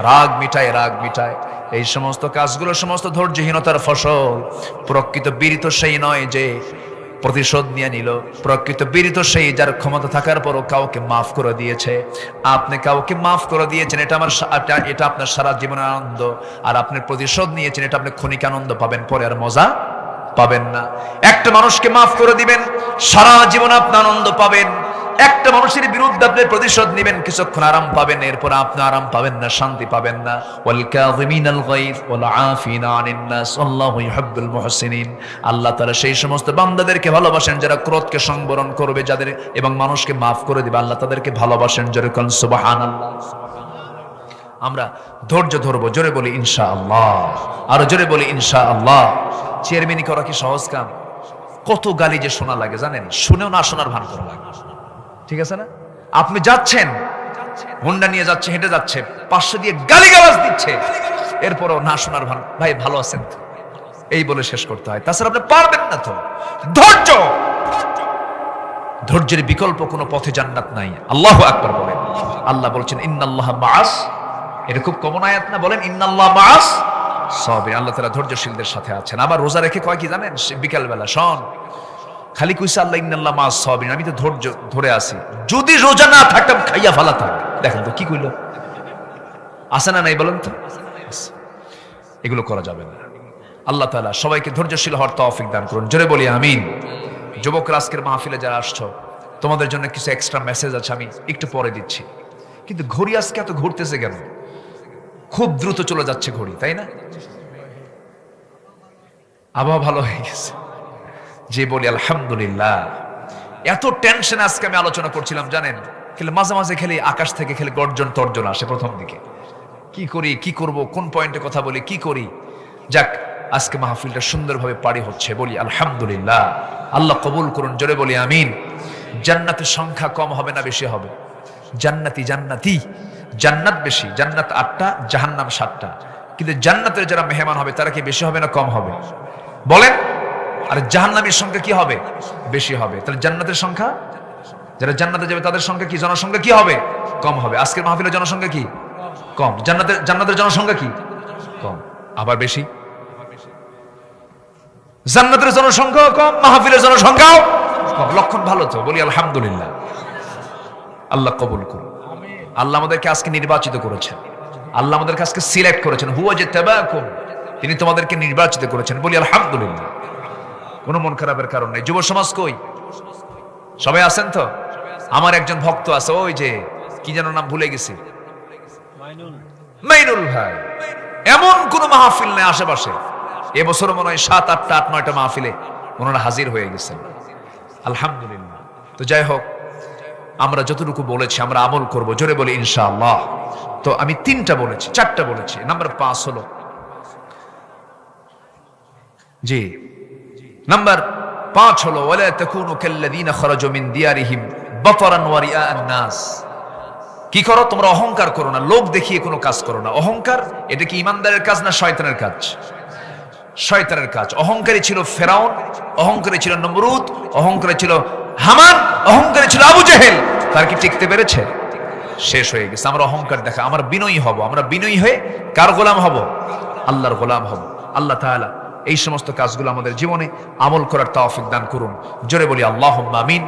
রাগ মিটায়, রাগ মিটায়। এই সমস্ত কাজগুলো সমস্ত ধৈর্যহীনতার ফসল। প্রকৃত বীর তো সেই নয় যে প্রতিশোধ নিয়ে নিল। প্রকৃত বীর তো সেই যার ক্ষমতা থাকার পরও কাউকে মাফ করে দিয়েছে। আপনি কাউকে মাফ করে দিয়েছেন, এটা আপনার সারা জীবনের আনন্দ। আর আপনি প্রতিশোধ নিয়েছেন, এটা আপনি ক্ষণিক আনন্দ পাবেন, পরে আর মজা পাবেন না। একটা মানুষকে মাফ করে দিবেন, সারা জীবন আপনি আনন্দ পাবেন। একটা মানুষের বিরুদ্ধে আপনি প্রতিশোধ নেবেন, কিছুক্ষণ আরাম পাবেন, এরপর আপনি আরাম পাবেন না, শান্তি পাবেন না। ওয়াল কাযিমিনাল গায়জ ওয়াল আফিনা আনিন নাস আল্লাহু ইউহিব্বুল মুহসিনিন। আল্লাহ তাআলা সেই সমস্ত বান্দাদেরকে ভালোবাসেন যারা ক্রোধকে সংবরণ করবে, যাদের এবং মানুষকে মাফ করে দিবে, আল্লাহ তাদেরকে ভালোবাসেন। জোরে কোন সুবহানাল্লাহ। আমরা ধৈর্য ধরবো, জোরে বলি ইনশাআল্লাহ, আরো জোরে বলি ইনশাআল্লাহ। চেয়ারম্যানি করা কি সহজ কাম? কত গালি যে শোনা লাগে জানেন, শুনেও না শোনার ভান করা লাগে। ঠিক আছে না? আপনি যাচ্ছেন, হোন্ডা নিয়ে যাচ্ছে, হেঁটে যাচ্ছে, পাশে দিয়ে গালিগালাজ দিচ্ছে, এরপরও না শোনার ভান, ভাই ভালো আছেন তো, এই বলে শেষ করতে হয়। তাছাড়া আপনি পারবেন না তো। ধৈর্য। ধৈর্যের বিকল্প কোনো পথে জান্নাত নাই। আল্লাহু আকবার বলেন। আল্লাহ বলছেন ইন্নাল্লাহা মাআস, এটা খুব কমন আয়াত না? বলেন ইন্নাল্লাহা মাআস সাবিরিন, আল্লাহ তাআলা ধৈর্যশীলদের সাথে আছেন। আবার রোজা রেখে কয় কি জানেন? বিকাল বেলা শোন, খালি কইছে আল্লাহ ইন্নাল্লাহা মাআস সাবিরিন, আমি তো ধৈর্য ধরে আছি, যদি রোজা না থাকতাম খাইয়া ফালাতাম। দেখেন তো কি কইল, আছে না নাই বলেন তো? এগুলো করা যাবে না। আল্লাহ তাআলা সবাইকে ধৈর্যশীল হওয়ার তৌফিক দান করুন, জোরে বলি আমিন। যুবকরা আজকের মাহফিলে যারা আসছো, তোমাদের জন্য কিছু এক্সট্রা মেসেজ আছে, আমি একটু পরে দিচ্ছি। কিন্তু ঘড়ি আজকে এত ঘুরতেছে কেন? খুব দ্রুত চলে যাচ্ছে ঘড়ি, তাই না? আবহাওয়া ভালো হয়ে গেছে, যে বলি আলহামদুলিল্লাহ। এত টেনশন আজকে আমি আলোচনা করছিলাম জানেন, খেলে মাঝে মাঝে খেলে আকাশ থেকে খেলে গর্জন তর্জন আসে প্রথম দিকে, কি করি, কি করব, কোন পয়েন্টে কথা বলি, কি করি। যাক, আজকে মাহফিলটা সুন্দরভাবে পারি হচ্ছে, বলি আলহামদুলিল্লাহ। আল্লাহ কবুল করুন, জোরে বলি আমিন। জান্নাতের সংখ্যা কম হবে না বেশি হবে? জান্নাতি জান্নাতি, জান্নাত বেশি, জান্নাত 8টা, জাহান্নাম 7টা। কিন্তু জান্নাতের যারা মেহমান হবে তারা কি বেশি হবে না কম হবে? বলেন। আর জাহান্নামের সংখ্যা কি হবে? বেশি হবে। তাহলে জান্নাতের সংখ্যা, যারা জান্নাতে যাবে তাদের সংখ্যা কি, জনসংখ্যা কি হবে? কম হবে। আজকের মাহফিলের জনসংখ্যা কি? কম। জান্নাতের জনসংখ্যা কি? কম। আবার বেশি? জান্নাতের জনসংখ্যাও কম, মাহফিলের জনসংখ্যাও কম। লক্ষণ ভালো তো, বলি আলহামদুলিল্লাহ। আল্লাহ কবুল করুন। আল্লাহ আমাদেরকে আজকে নির্বাচিত করেছেন, আল্লাহ আমাদেরকে আজকে সিলেক্ট করেছেন। হুয়া জিতাবাকুম, তিনি তোমাদেরকে নির্বাচিত করেছেন, বলি আলহামদুলিল্লাহ। কোনো মন খারাপের কারণ নেই। যুব সমাজ কই? সবাই আছেন তো? আমার একজন ভক্ত আছে, ওই যে কি যেন নাম ভুলে গেছি, মাইনুল ভাই। এমন কোন মাহফিল নেই আশেপাশে, এবছর মনে হয় 7, 8টা, 8, 9টা মাহফিলে ওনারা হাজির হয়ে গেছেন, আলহামদুলিল্লাহ। তো যাই হোক, আমরা যতটুকু বলেছি আমরা আমল করব, জোরে বলি ইনশাআল্লাহ। তো আমি 3টা বলেছি, 4টা বলেছি। নাম্বার 5 হলো, জি, নাম্বার 5 হলো ওয়ালা তাকুনু কাল্লাযিনা খারাজু মিন দিয়ারিহিম বাতারান ওয়া রিআআন নাস। কি করো তোমরা? অহংকার করো না, লোক দেখিয়ে কোনো কাজ করো না। অহংকার এটা কি ইমানদারের কাজ না শয়তানের কাজ? শয়তানের কাজ। অহংকারী ছিল ফেরাউন, অহংকারী ছিল নমরুদ, অহংকারী ছিল হামান, অহংকারী ছিল আবু জেহেল। তার কি টিকতে পেরেছে? শেষ হয়ে গেছে। আমরা অহংকার দেখা, আমরা বিনয়ী হব। আমরা বিনয়ী হয়ে কার গোলাম হব? আল্লাহর গোলাম হব। আল্লাহ তাআলা এই সমস্ত কাজগুলো আমাদের জীবনে আমল করার তৌফিক দান করুন, জোরে বলি আল্লাহুম্মা আমিন।